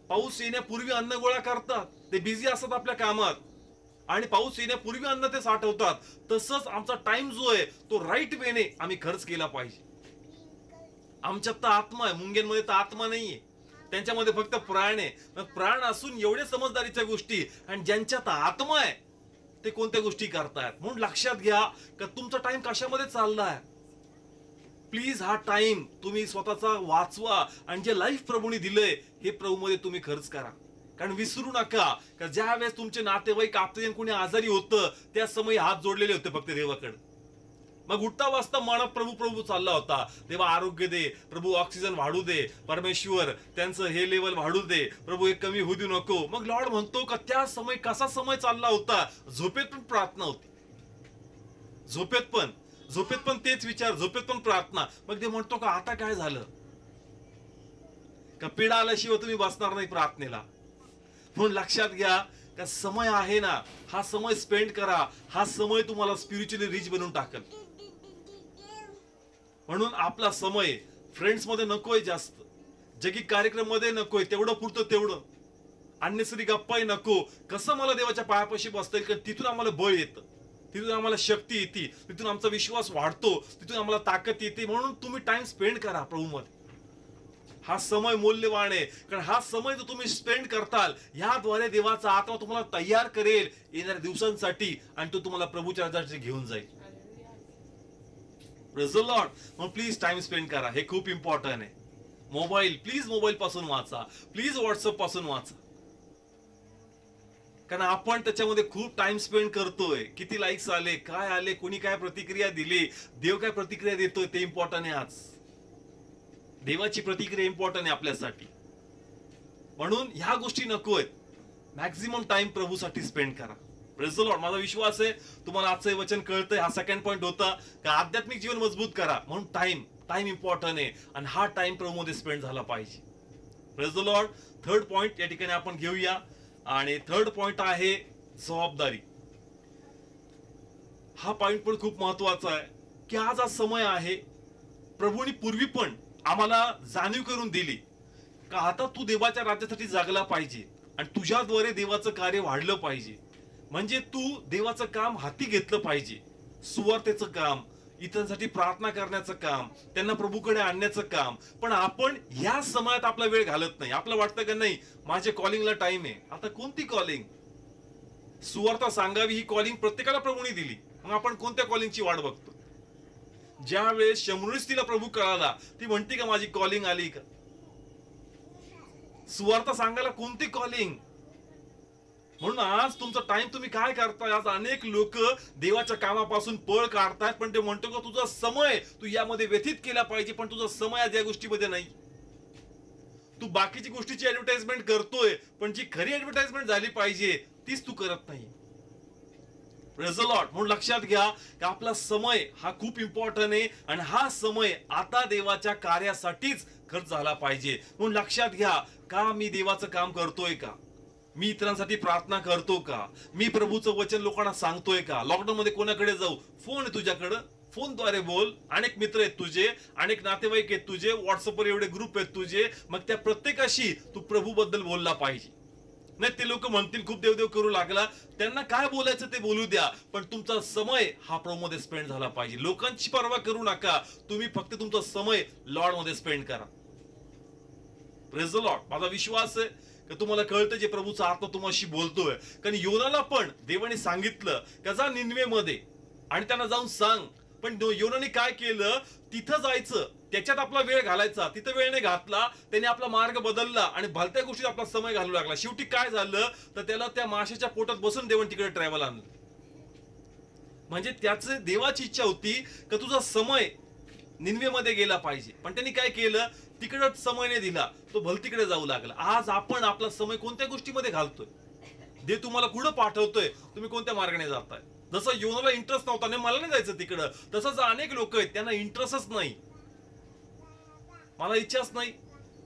पाऊस येण्यापूर्वी अन्न गोळा करतात. ते बिझी असतात आपल्या कामात आणि पाऊस येण्यापूर्वी अन्न ते साठवतात. तसंच आमचा टाइम जो आहे तो राईट वेने आम्ही खर्च केला पाहिजे. आमच्यात तर आत्मा आहे, मुंग्यांमध्ये तर आत्मा नाहीये, त्यांच्यामध्ये फक्त प्राण आहे. मग प्राण असून एवढे समजदारीच्या गोष्टी, आणि ज्यांच्यात आत्मा आहे ते कोणत्या गोष्टी करतायत. म्हणून लक्षात घ्या का तुमचा टाइम कशामध्ये चाललाय. प्लीज हा टाइम तुम्ही स्वतःचा वाचवा आणि जे लाईफ प्रभूने दिलंय हे प्रभूमध्ये तुम्ही खर्च करा. कारण विसरू नका का ज्या वेळेस तुमचे नातेवाईक आपले कोणी आजारी होतं त्या समय हात जोडलेले होते फक्त देवाकडे. मग उठता वाजता मनात प्रभू प्रभू चालला होता, देवा आरोग्य दे, प्रभू ऑक्सिजन वाढू दे, परमेश्वर त्यांचं हे लेवल वाढू दे, प्रभू हे कमी होऊ देऊ नको. मग लॉर्ड म्हणतो का त्या समय कसा समय चालला होता. झोपेत पण प्रार्थना होती, झोपेत पण तेच विचार, झोपेत पण प्रार्थना. मग ते म्हणतो का आता काय झालं का पिढा आल्याशिवाय तुम्ही बसणार नाही प्रार्थनेला. म्हणून लक्षात घ्या का समय आहे ना, हा समय स्पेंड करा. हा समय तुम्हाला स्पिरिच्युअली रिच बनवून टाकेल. म्हणून आपला समय फ्रेंड्स मध्ये नकोय, जास्त जगी कार्यक्रम मध्ये नकोय, तेवढं पुरतं तेवढं. अननेसरी गप्पाही नको. कसं मला देवाच्या पायापाशी बसता येईल, तिथून आम्हाला बळ येतं, तिथून आम्हाला शक्ती येते, तिथून आमचा विश्वास वाढतो, तिथून आम्हाला ताकद येते. म्हणून तुम्ही टाइम स्पेंड करा प्रभूमध्ये. हा समय मौल्यवान आहे, कारण हा समय जो तुम्ही स्पेंड करताल याद्वारे देवाचा आत्मा तुम्हाला तयार करेल येणाऱ्या दिवसांसाठी आणि तो तुम्हाला प्रभूच्या राज्यात घेऊन जाईल. Praise the Lord. म्हणून प्लीज टाइम स्पेंड करा, हे खूप इम्पॉर्टंट आहे. मोबाईल प्लीज मोबाईल पासून वाचा, प्लीज व्हॉट्सअप पासून वाचा. कारण आपण त्याच्यामध्ये खूप टाइम स्पेंड करतोय. किती लाईक्स आले, काय आले, कोणी काय प्रतिक्रिया दिली, देव काय प्रतिक्रिया देतोय ते इम्पॉर्टंट आहे. आज देवाची प्रतिक्रिया इम्पॉर्टंट आहे आपल्यासाठी. म्हणून ह्या गोष्टी नकोय. मॅक्झिमम टाइम प्रभूसाठी स्पेंड करा. Praise the Lord. माझा विश्वास आहे तुम्हाला आजचं वचन कळतंय. हा सेकंड पॉइंट होता का आध्यात्मिक जीवन मजबूत करा. म्हणून टाइम इम्पॉर्टंट आहे आणि हा टाइम प्रभूमध्ये स्पेंड झाला पाहिजे. Praise the Lord. Third point या ठिकाणी आपण घेऊया आणि थर्ड पॉइंट आहे जबाबदारी. हा पॉइंट पण खूप महत्वाचा आहे. की आज हा समय आहे. प्रभूंनी पूर्वी पण आम्हाला जाणीव करून दिली का आता तू देवाच्या राज्यासाठी जगला पाहिजे आणि तुझ्याद्वारे देवाचं कार्य वाढलं पाहिजे. म्हणजे तू देवाचं काम हाती घेतलं पाहिजे. सुवार्तेचं काम, इतरांसाठी प्रार्थना करण्याचं काम, त्यांना प्रभूकडे आणण्याचं काम. पण आपण ह्या समयात आपला वेळ घालत नाही. आपलं वाटतं का नाही माझ्या कॉलिंगला टाइम आहे. आता कोणती कॉलिंग? सुवार्ता सांगावी ही कॉलिंग प्रत्येकाला प्रभूने दिली. मग आपण कोणत्या कॉलिंगची वाट बघतो? ज्या वेळेस शमरूनीस तिला प्रभू कळाला, ती म्हणते का माझी कॉलिंग आली का? सुवार्ता सांगायला कोणती कॉलिंग? म्हणून आज तुमचा टाइम तुम्ही काय करताय? आज अनेक लोक देवाच्या कामापासून पळ काढतायत, पण ते म्हणतो का तुझा समय तू यामध्ये व्यतीत केला पाहिजे, पण तुझा समय आज या गोष्टीमध्ये नाही. तू बाकीची गोष्टीची ऍडव्हर्टाइजमेंट करतोय, पण जी खरी ऍडव्हर्टाइजमेंट झाली पाहिजे तीच तू करत नाही. Praise the Lord. म्हणून लक्षात घ्या की आपला समय हा खूप इम्पॉर्टंट आहे आणि हा समय आता देवाच्या कार्यासाठीच खर्च झाला पाहिजे. म्हणून लक्षात घ्या, का मी देवाचं काम करतोय का? मी इतरांसाठी प्रार्थना करतो का? मी प्रभूचं वचन लोकांना सांगतोय का? लॉकडाऊन मध्ये कोणाकडे जाऊ? फोन आहे तुझ्याकडं, फोनद्वारे बोल. अनेक मित्र आहेत तुझे, अनेक नातेवाईक आहेत तुझे, व्हॉट्सअपवर एवढे ग्रुप आहेत तुझे. मग त्या प्रत्येकाशी तू प्रभू बद्दल बोलला पाहिजे. नाही ते लोक म्हणतील खूप देवदेव करू लागला, त्यांना काय बोलायचं ते बोलू द्या, पण तुमचा समय हा प्रभू मध्ये स्पेंड झाला पाहिजे. लोकांची पर्वा करू नका, तुम्ही फक्त तुमचा समय लॉर्ड मध्ये स्पेंड करा. Praise the Lord. माझा विश्वास आहे की तुम्हाला कळतं जे प्रभूचा आत्मा तुम्हाशी बोलतोय. कारण योनाला पण देवाने सांगितलं की जा निनवे मध्ये आणि त्यांना जाऊन सांग. पण योनाने काय केलं? तिथं जायचं, त्याच्यात आपला वेळ घालायचा, तिथं वेळ नाही घातला. त्याने आपला मार्ग बदलला आणि भलत्या गोष्टीत आपला समय घालू लागला. शेवटी काय झालं तर त्याला त्या माशाच्या पोटात बसून देवाने तिकडे ट्रॅव्हल आणलं. म्हणजे त्याचं देवाची इच्छा होती की तुझा समय निनवे मध्ये गेला पाहिजे, पण त्यांनी काय केलं? तिकडच समय नाही दिला, तो भलतीकडे जाऊ लागला. आज आपण आपला समय कोणत्या गोष्टीमध्ये घालतोय? देव तुम्हाला कुठं पाठवतोय, तुम्ही कोणत्या मार्गाने जाताय? जसं योनाला इंटरेस्ट नव्हता, नाही मला नाही जायचं तिकडं, तसंच अनेक लोक आहेत त्यांना इंटरेस्टच नाही. मला इच्छाच नाही,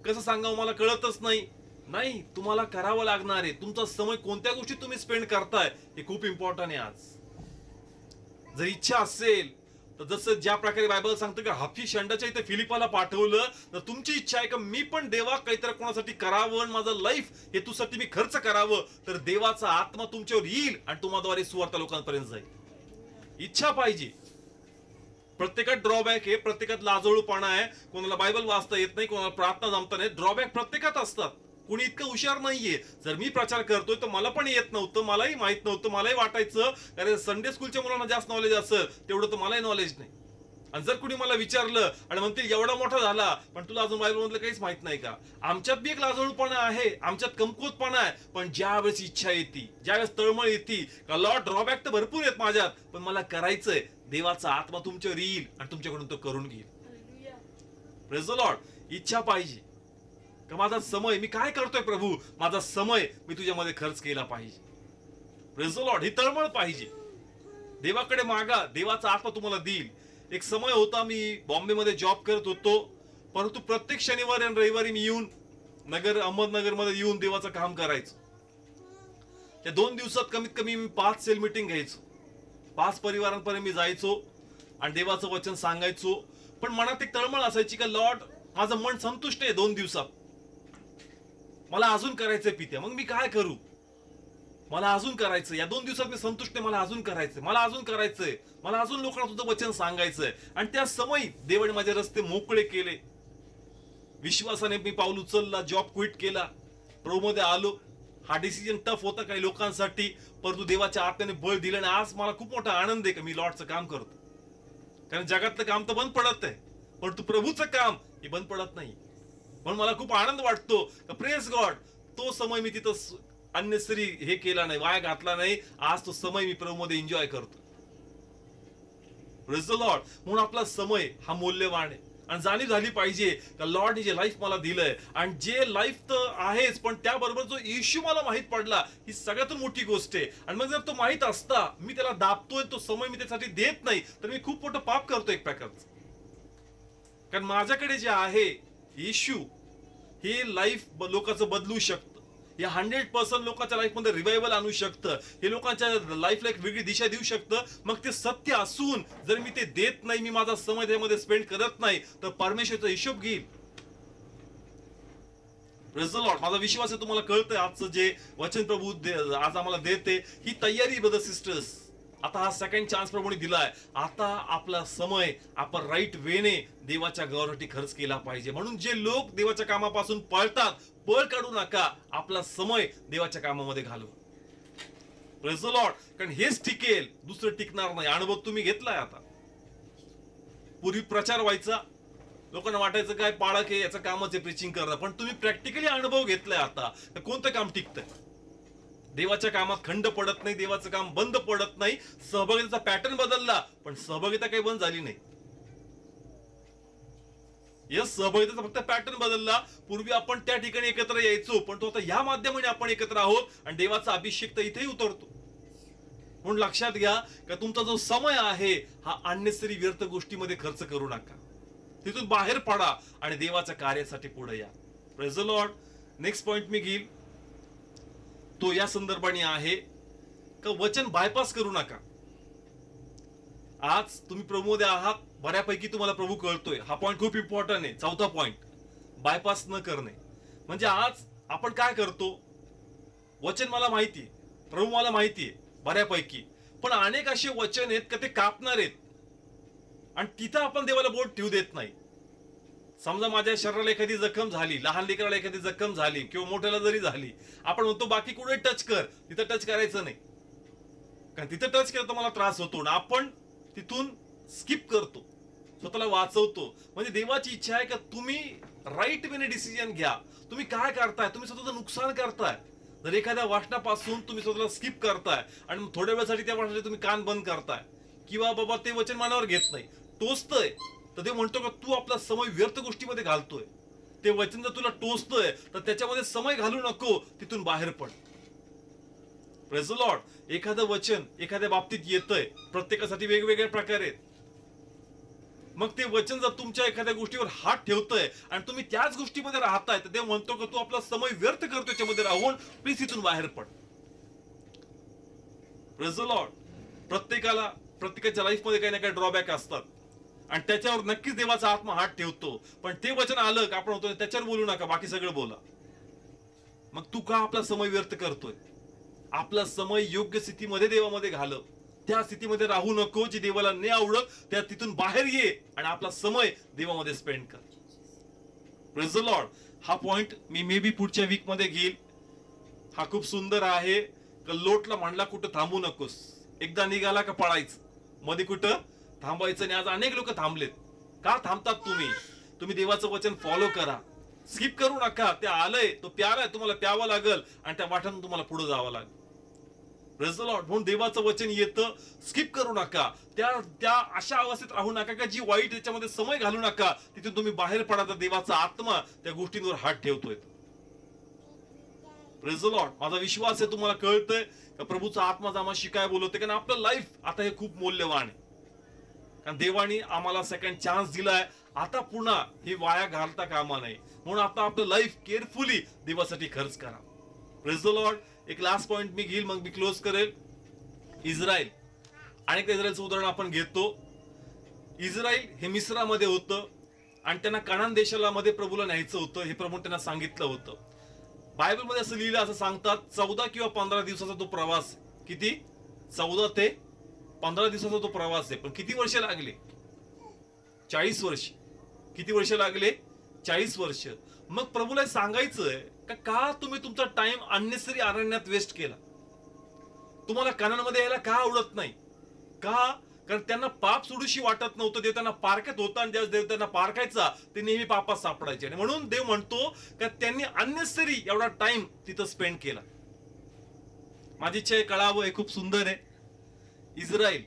कसं सांगावं मला कळतच नाही. नाही, तुम्हाला करावं लागणार आहे. तुमचा समय कोणत्या गोष्टीत तुम्ही स्पेंड करताय हे खूप इम्पॉर्टंट आहे. आज जर इच्छा असेल तर जसं ज्या प्रकारे बायबल सांगतं की हाफी शंडाच्या इथे फिलिपाला पाठवलं, तर तुमची इच्छा आहे का मी पण देवा काहीतरी कोणासाठी करावं, माझं लाईफ हेतूसाठी मी खर्च करावं, तर देवाचा आत्मा तुमच्यावर येईल आणि तुम्हाद्वारे सुवार्ता लोकांपर्यंत जाईल. इच्छा पाहिजे. प्रत्येकात ड्रॉबॅक आहे, प्रत्येकात लाजळूपणा आहे. कोणाला बायबल वाचता येत नाही, कोणाला प्रार्थना जमता नाही. ड्रॉबॅक प्रत्येकात असतात. कोणी इतकं हुशार नाहीये. जर मी प्रचार करतोय तर मला पण येत नव्हतं, मलाही माहित नव्हतं. मलाही वाटायचं कारण संडे स्कूलच्या मुलांना जास्त नॉलेज असेल तेवढं तर मलाही नॉलेज नाही. आणि जर कुणी मला विचारलं आणि म्हणतील एवढा मोठा झाला पण तुला अजून बायबल मधलं काहीच माहित नाही का? आमच्यात बी एक लाजळूपणा आहे, आमच्यात कमकुवतपणा आहे. पण ज्या वेळेस इच्छा येते, ज्यावेळेस तळमळ येते का लॉर्ड ड्रॉबॅक तर भरपूर आहेत माझ्यात, पण मला करायचंय, देवाचा आत्मा तुमच्यावर येईल आणि तुमच्याकडून तो करून घेईल. Praise the Lord. इच्छा पाहिजे का माझा समय मी काय करतोय प्रभू, माझा समय मी तुझ्यामध्ये खर्च केला पाहिजे. Praise the Lord. ही तळमळ पाहिजे. देवाकडे मागा, देवाचा आत्मा तुम्हाला देईल. एक समय होता मी बॉम्बे मध्ये जॉब करत होतो, परंतु प्रत्येक शनिवारी आणि रविवारी मी येऊन अहमदनगर मध्ये येऊन देवाचं काम करायचं. त्या 2 दिवसात कमीत कमी मी 5 सेल मीटिंग घ्यायचो. 5 परिवारांपर्यंत मी जायचो आणि देवाचं वचन सांगायचो. पण मनात एक तळमळ असायची का लॉर्ड माझं मन संतुष्ट आहे 2 दिवसात, मला अजून करायचंय पित्या. मग मी काय करू? मला अजून करायचं. या 2 दिवसात मी संतुष्ट आहे, मला अजून करायचंय, मला अजून करायचंय, मला अजून लोकांना तुझं वचन सांगायचंय. आणि त्या समयी देवाने माझे रस्ते मोकळे केले. विश्वासाने मी पाऊल उचलला, जॉब क्विट केला, प्रभूमध्ये आलो. हा डिसिजन टफ होता काही लोकांसाठी, परंतु देवाच्या आत्म्याने बळ दिलं आणि आज मला खूप मोठा आनंद आहे की मी लॉर्डचं काम करतो. कारण जगातलं काम तर बंद पडत आहे, परंतु प्रभूचं काम हे बंद पडत नाही. म्हणून मला खूप आनंद वाटतो. प्रेज गॉड, तो समय मी तिथं अननेसरी हे केला नाही, वाया घातला नाही. आज तो समय मी प्रभूमध्ये एन्जॉय करतो. Praise the Lord. म्हणून आपला समय हा मौल्यवान आहे आणि जाणीव झाली पाहिजे का लॉर्डने जे लाईफ मला दिलंय आणि जे लाईफ तर आहेच, पण त्याबरोबर जो येशू मला माहित पडला ही सगळ्यातून मोठी गोष्ट आहे. आणि मग जर तो माहित असता मी त्याला दाबतोय, तो समय मी त्यासाठी देत नाही, तर मी खूप मोठं पाप करतो एक प्रकारचं. कारण माझ्याकडे जे आहे येशू, हे लाईफ लोकांचं बदलू शकतं. हे 100% लोकांच्या लाईफ मध्ये रिवायवल आणू शकतं, हे लोकांच्या लाईफला एक वेगळी दिशा देऊ शकतं. मग ते सत्य असून जर मी ते देत नाही, मी माझा समय त्यामध्ये स्पेंड करत नाही, तर परमेश्वरचा हिशोब घेईल. Praise the Lord. माझा विश्वास आहे तुम्हाला कळतंय आजचं जे वचन प्रभू आज आम्हाला देते, ही तयारी ब्रदर सिस्टर्स. आता हा सेकंड चान्स प्रभूने दिलाय. आता आपला समय आपण राईट वेने देवाच्या गावासाठी खर्च केला पाहिजे. म्हणून जे लोक देवाच्या कामापासून पळतात, पळ काढू नका, आपला समय देवाच्या कामामध्ये घालवा. Praise the Lord. कारण हेच टिकेल, दुसरं टिकणार नाही. अनुभव तुम्ही घेतलाय. आता पूर्वी प्रचार व्हायचा, लोकांना वाटायचं काय पाळक आहे, याचं कामच आहे प्रीचिंग करणं. पण तुम्ही प्रॅक्टिकली अनुभव घेतलाय आता, कोणतं काम टिकतंय. देवाच्या कामात खंड पडत नाही, देवाचं काम बंद पडत नाही. सहभागितेचा पॅटर्न बदलला, पण सहभागिता काही बंद झाली नाही. यस, सहभागितेचा फक्त पॅटर्न बदलला. पूर्वी आपण त्या ठिकाणी एकत्र यायचो, पण तो आता या माध्यमाने आपण एकत्र आहोत आणि देवाचा अभिषेक तर इथेही उतरतो. म्हणून लक्षात घ्या की तुमचा जो समय आहे हा अननेसेसरी व्यर्थ गोष्टीमध्ये खर्च करू नका. तिथून बाहेर पडा आणि देवाच्या कार्यासाठी पुढे या. Praise the Lord. Next point मी घेईल तो या संदर्भाने आहे का वचन बायपास करू नका. आज तुम्ही प्रभूमध्ये आहात, बऱ्यापैकी तुम्हाला प्रभू कळतोय. हा पॉइंट खूप इम्पॉर्टंट आहे. चौथा पॉइंट, बायपास न करणे. म्हणजे आज आपण काय करतो, वचन मला माहितीये, प्रभू मला माहितीये बऱ्यापैकी, पण अनेक असे वचन आहेत का ते कापणार आहेत आणि तिथं आपण देवाला बोट ठेवू देत नाही. समजा माझ्या शरीराला एखादी जखम झाली, लहान लेकराला एखादी जखम झाली किंवा मोठ्याला जरी झाली, आपण म्हणतो बाकी कुठे टच कर, तिथं टच करायचं नाही, कारण तिथं टच केलं तर मला त्रास होतो ना. आपण तिथून स्किप करतो, स्वतःला वाचवतो. म्हणजे देवाची इच्छा आहे का तुम्ही राईट वेने डिसिजन घ्या. तुम्ही काय करताय, तुम्ही स्वतःचं नुकसान करताय. जर एखाद्या वाचनापासून तुम्ही स्वतःला स्किप करताय आणि थोड्या वेळासाठी त्या वाचनाचे तुम्ही कान बंद करताय किंवा बाबा ते वचन मनावर घेत नाही, टोचतंय, तर ते म्हणतो का तू आपला समय व्यर्थ गोष्टीमध्ये घालतोय. ते वचन जर तुला टोचतोय तर त्याच्यामध्ये समय घालू नको, तिथून बाहेर पड. Praise the Lord. एखादं वचन एखाद्या बाबतीत येतंय, प्रत्येकासाठी वेगवेगळ्या प्रकारे. मग ते वचन जर तुमच्या एखाद्या गोष्टीवर हात ठेवतंय आणि तुम्ही त्याच गोष्टीमध्ये राहताय, तर ते म्हणतो का तू आपला समय व्यर्थ करतोय, त्याच्यामध्ये राहून प्लीज इथून बाहेर पड. Praise the Lord. प्रत्येकाच्या लाईफमध्ये काही ना काही ड्रॉबॅक असतात आणि त्याच्यावर नक्कीच देवाचा आत्मा हात ठेवतो. पण ते वचन आलं का आपण होतो त्याच्यावर बोलू नका, बाकी सगळं बोला. मग तू का आपला समय व्यर्थ करतोय. आपला समय योग्य स्थितीमध्ये देवामध्ये घालव. त्या स्थितीमध्ये राहू नको जी देवाला नाही आवडत, त्या तिथून बाहेर ये आणि आपला समय देवामध्ये स्पेंड कर. Praise the Lord. हा पॉइंट मी मे बी पुढच्या वीक मध्ये घेईल. हा खूप सुंदर आहे. लोटला म्हणला कुठं थांबू नकोस, एकदा निघाला का पळायचं, मध्ये कुठं थांबायचं नाही. आज अनेक लोक थांबलेत. का थांबतात तुम्ही देवाचं वचन फॉलो करा, स्किप करू नका. ते आलंय, तो प्यारा आहे, तुम्हाला प्यावं लागल आणि त्या वाटेने तुम्हाला पुढे जावं लागेल. Praise the Lord. म्हणून देवाचं वचन येतं, स्किप करू नका. त्या अशा अवस्थेत राहू नका का जी वाईट त्याच्यामध्ये समय घालू नका. तिथून तुम्ही बाहेर पडा, तर देवाचा आत्मा त्या गोष्टींवर हात ठेवतोय. Praise the Lord. माझा विश्वास आहे तुम्हाला कळतंय का प्रभूचा आत्मा आम्हाला काय बोलवते. कारण आपलं लाईफ आता हे खूप मौल्यवान आहे. कारण देवानी आम्हाला सेकंड चान्स दिलाय. आता पुन्हा हे वाया घालता कामा नाही. म्हणून आता आपलं लाईफ केअरफुली देवासाठी खर्च करा. Praise the Lord. एक लास्ट पॉइंट मी घेईल, मग मी क्लोज करेल. इस्रायल. अनेक इस्रायलचं उदाहरण आपण घेतो. इस्रायल हे मिस्रामध्ये होतं आणि त्यांना कनान देशाला मध्ये प्रभूला न्यायचं होतं, हे प्रभू त्यांना सांगितलं होतं. बायबलमध्ये असं लिहिलं, असं सांगतात 14 किंवा 15 दिवसाचा तो प्रवास. किती? 14 ते 15 दिवसाचा तो प्रवास आहे. पण किती वर्ष लागले? 40 वर्ष. किती वर्ष लागले? 40 वर्ष. मग प्रभूला सांगायचंय का तुम्ही तुमचा टाइम अननेसेसरी अरण्यात वेस्ट केला. तुम्हाला कानांमध्ये यायला का आवडत नाही? का? कारण त्यांना पाप सोडूशी वाटत नव्हतं. देव त्यांना पारखत होता आणि ज्यावेळेस देव त्यांना पारखायचा ते नेहमी पापात सापडायचे. आणि म्हणून देव म्हणतो का त्यांनी अननेसेसरी एवढा टाइम तिथं स्पेंड केला. माझी इच्छा आहे कळावं, हे खूप सुंदर आहे. इस्रायल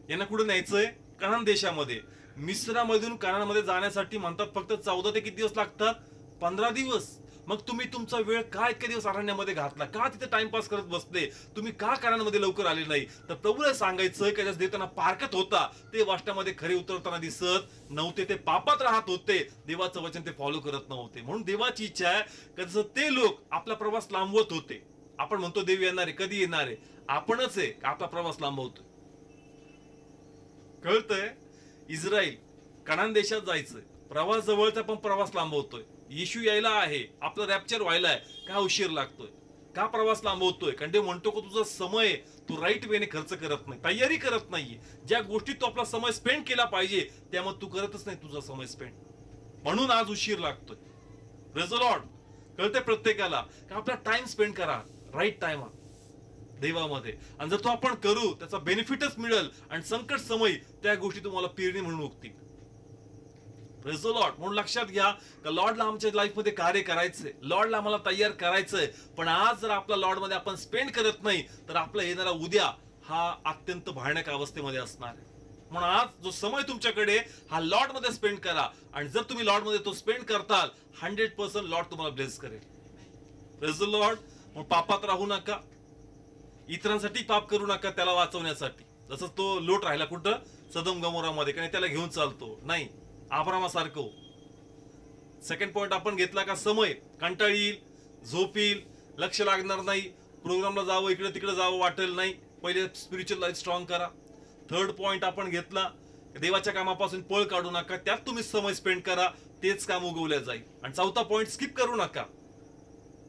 यांना कुठे न्यायचंय? कनान देशामध्ये. मिस्रामधून कनानमध्ये जाण्यासाठी म्हणतात फक्त 14 ते किती दिवस लागतात? 15 दिवस. मग तुम्ही तुमचा वेळ का इतके दिवस अरण्यामध्ये घातला, का तिथे टाइमपास करत बसले, तुम्ही का कारणामध्ये लवकर आले नाही? तर प्रभूला सांगायचं की देव त्यांना पारखत होता, ते वाष्ट्यामध्ये खरे उतरताना दिसत नव्हते, ते पापात राहत होते, देवाचं वचन ते फॉलो करत नव्हते. म्हणून देवाची इच्छा आहे की जसं ते लोक आपला प्रवास लांबवत होते, आपण म्हणतो देव येणार आहे, कधी येणार आहे, आपणच आहे आपला प्रवास लांबवतोय. कळतंय? इस्रायल कनान देशात जायचंय, प्रवास जवळचा पण प्रवास लांबवतोय. येशू यायला आहे, आपलं रॅप्चर व्हायलाय, का उशीर लागतोय, का प्रवास लांबवतोय? कारण ते म्हणतो की तुझा समय तू राईट वेने खर्च करत नाही, तयारी करत नाहीये. ज्या गोष्टीत तू आपला समय स्पेंड केला पाहिजे त्यामध्ये तू करतच नाही तुझा समय स्पेंड, म्हणून आज उशीर लागतोय. Praise the Lord. कळते प्रत्येकाला की आपला टाइम स्पेंड करा राईट टाइमात देवामध्ये, आणि जर तो आपण करू त्याचा बेनिफिटच मिळेल, आणि संकट समय त्या गोष्टी तुम्हाला पेरणी म्हणून उगतील. Praise the Lord. म्हणून लक्षात घ्या की लॉर्डला आमच्या लाईफ मध्ये कार्य करायचंय, लॉर्डला आम्हाला तयार करायचंय, पण आज जर आपला लॉर्ड मध्ये आपण स्पेंड करत नाही तर आपला येणारा उद्या हा अत्यंत भयानक अवस्थेमध्ये असणार आहे. म्हणून आज जो समय तुमच्याकडे हा लॉर्ड मध्ये स्पेंड करा, आणि जर तुम्ही लॉर्ड मध्ये तो स्पेंड करताल 100% लॉर्ड तुम्हाला ब्लेस करेल. Praise the Lord. म्हणून पापात राहू नका, इतरांसाठी पाप करू नका त्याला वाचवण्यासाठी. जसं तो लोट राहिला कुठं, सदम गमोरामध्ये, कारण त्याला घेऊन चालतो नाही, अब्रामासारखं. सेकंड पॉइंट आपण घेतला का समय कंटाळी येईल, झोप येईल, लक्ष लागणार नाही, प्रोग्रामला जावं, इकडे तिकडे जावं वाटेल नाही. पहिले स्पिरिच्युअल लाईफ स्ट्रॉंग करा. थर्ड पॉइंट आपण घेतला, देवाच्या कामापासून पळ काढू नका, त्यात तुम्ही समय स्पेंड करा, तेच काम उगवल्या जाईल. आणि चौथा पॉइंट स्किप करू नका.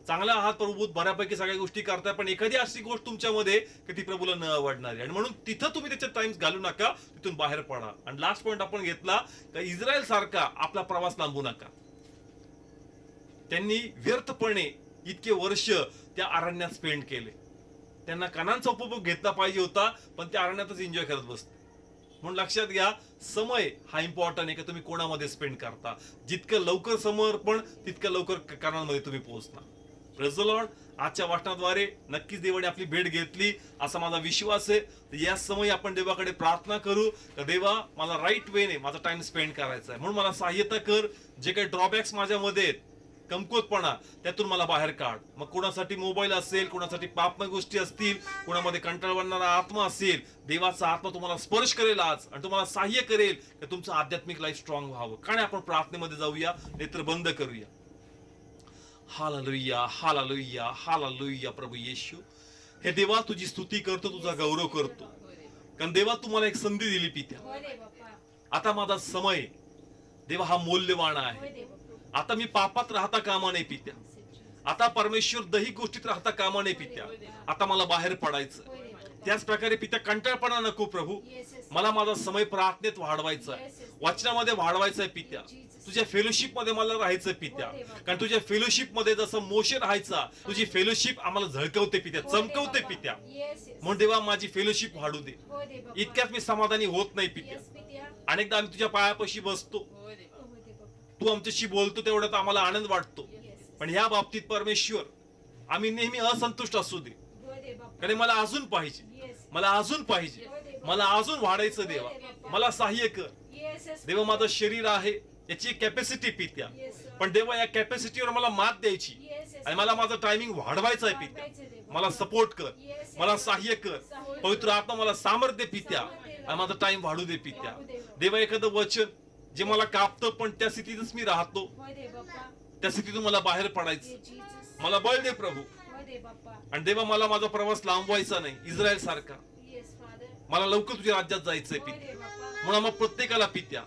चांगला आहात प्रभूत, बऱ्यापैकी सगळ्या गोष्टी करताय, पण एखादी अशी गोष्ट तुमच्यामध्ये की ती प्रभूला न आवडणारी, आणि म्हणून तिथं तुम्ही त्याच्यात टाइम घालू नका, तिथून बाहेर पडा. आणि लास्ट पॉइंट आपण घेतला का इस्रायल सारखा आपला प्रवास लांबू नका. त्यांनी व्यर्थपणे इतके वर्ष त्या अरण्यात स्पेंड केले, त्यांना कनानचा उपभोग घेतला पाहिजे होता, पण त्या अरण्यातच एन्जॉय करत बसते. म्हणून लक्षात घ्या, समय हा इम्पॉर्टंट आहे की तुम्ही कोणामध्ये स्पेंड करता. जितकं लवकर समर्पण तितकं लवकर कनानमध्ये तुम्ही पोहोचणार. Praise the Lord. आजच्या वाचनाद्वारे नक्कीच देवाने आपली भेट घेतली असा माझा विश्वास आहे. या समय आपण देवाकडे प्रार्थना करू की देवा मला राईट वेने माझा टाइम स्पेंड करायचा आहे, म्हणून मला सहाय्यता कर. जे काही ड्रॉबॅक्स माझ्यामध्ये आहेत, कमकुवतपणा, त्यातून मला बाहेर काढ. मग कोणासाठी मोबाईल असेल, कोणासाठी पापमय गोष्टी असतील, कोणामध्ये कंटाळवणारा आत्मा असेल, देवाचा आत्मा तुम्हाला स्पर्श करेल आज, आणि तुम्हाला सहाय्य करेल की तुमचं आध्यात्मिक लाईफ स्ट्रॉंग व्हावं. कारण आपण प्रार्थनेमध्ये जाऊया, नेत्र बंद करूया. Hallelujah, hallelujah, hallelujah. प्रभू येशू, हे देवा तुझी स्तुती करतो, तुझा गौरव करतो, कारण देवा तुम्हाला एक संधी दिली पित्या. आता माझा समय देवा हा मौल्यवान आहे. आता मी पापात राहता कामा नाही पित्या, आता परमेश्वर दही गोष्टीत राहता कामा नाही पित्या, आता मला बाहेर पडायचं. त्याच प्रकारे पित्या कंटाळपणा नको प्रभू, मला माझा समय प्रार्थनेत वाढवायचा आहे, वचनामध्ये वाढवायचा आहे पित्या. तुझ्या फेलोशिप मध्ये मला राहायचं पित्या, कारण तुझ्या फेलोशिप मध्ये जसं मोशे राहायचा, तुझी फेलोशिप आम्हाला झळकवते पित्या, चमकवते पित्या. म्हणून देवा माझी फेलोशिप वाढू दे. इतक्यात मी समाधानी होत नाही पित्या. अनेकदा आम्ही तुझ्या पायापाशी बसतो, तू आमच्याशी बोलतो, तेवढ्यात आम्हाला आनंद वाटतो, पण ह्या बाबतीत परमेश्वर आम्ही नेहमी असंतुष्ट असू दे. कारण मला अजून पाहिजे, मला अजून पाहिजे, मला अजून वाढायचं. देवा मला सहाय्य कर. देवा माझं शरीर आहे, याची कॅपॅसिटी पित्या, पण देवा या कॅपॅसिटीवर मला मात द्यायची, आणि मला माझं टायमिंग वाढवायचं आहे पित्या. मला सपोर्ट कर, मला सहाय्य कर. पवित्र आत्मा मला सामर्थ्य पित्या, आणि माझा टाइम वाढू दे पित्या. देवा एखादं वचन जे मला कापतं, पण त्या स्थितीतच मी राहतो, त्या स्थितीतून मला बाहेर पडायचं. मला बळ दे प्रभू. आणि देवा मला माझा प्रवास लांबवायचा नाही इस्रायल सारखा, मला लवकर तुझ्या राज्यात जायचंय पित्या. म्हणून मग प्रत्येकाला पित्या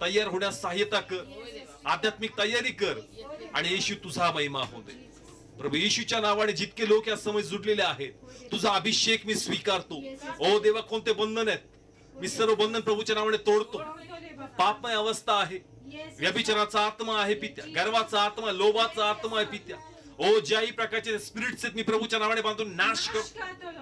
तयार होण्यास सहाय्यता कर, आध्यात्मिक तयारी कर, आणि येशू तुझा महिमा होऊ दे. प्रभू येशूच्या नावाने जितके लोक या समय जुडलेले आहेत, तुझा अभिषेक मी स्वीकारतो. ओ देवा, कोणते बंधन आहेत मी सर्व बंधन प्रभूच्या नावाने तोडतो. पापमय अवस्था आहे, व्यभिचाराचा आत्मा आहे पित्या, गर्वाचा आत्मा, लोभाचा आत्मा आहे पित्या. ओ ज्याही प्रकारचे स्पिरिट्स आहेत मी प्रभूच्या नावाने बांधून नाश करतो,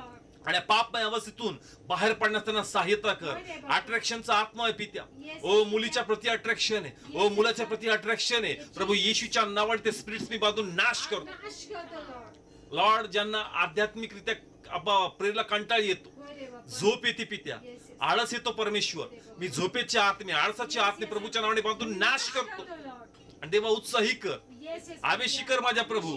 आणि पापमय अवस्थेतून बाहेर पडण्यास त्यांना सहाय्यता कर. अट्रॅक्शनचा आत्मा आहे पित्या. ओ मुलीच्या प्रती अट्रॅक्शन आहे, ओ मुलाच्या प्रती अट्रॅक्शन आहे. प्रभू येशूच्या नावाने ते स्पिरिट्स मी बांधून नाश करतो. लॉर्ड, ज्यांना आध्यात्मिकरित्या प्रेरला कंटाळी येतो, झोप येते पित्या, आळस येतो परमेश्वर, मी झोपेच्या आत्मे, आळसाच्या आत्मे प्रभूच्या नावाने बांधून नाश करतो. आणि देवा उत्साही कर, आवेश कर माझ्या प्रभू,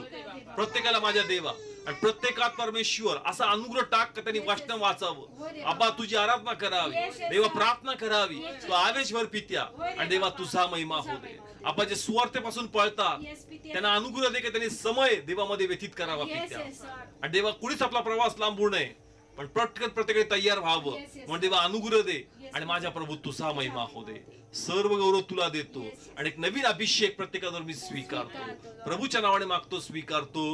प्रत्येकाला माझ्या देवा, आणि प्रत्येकात परमेश्वर असा अनुग्रह टाक का त्यांनी वचन वाचावं. आबा तुझी आराधना करावी, देवा प्रार्थना करावी, तू आवेश भर पित्या, आणि देवा तुझा महिमा हो दे. आबा जे सुवार्तेपासून पळतात त्यांना अनुग्रह दे की त्यांनी समय देवामध्ये व्यतीत करावा पित्या. आणि देवा कुणीच आपला प्रवास लांबू नये, पण प्रत्येकाने तयार व्हावं म्हणून देवा अनुग्रह दे. आणि माझ्या प्रभू तुझा महिमा हो दे. सर्व गौरव तुला देतो आणि एक नवीन अभिषेक प्रत्येकावर मी स्वीकारतो. प्रभूच्या नावाने मागतो, स्वीकारतो.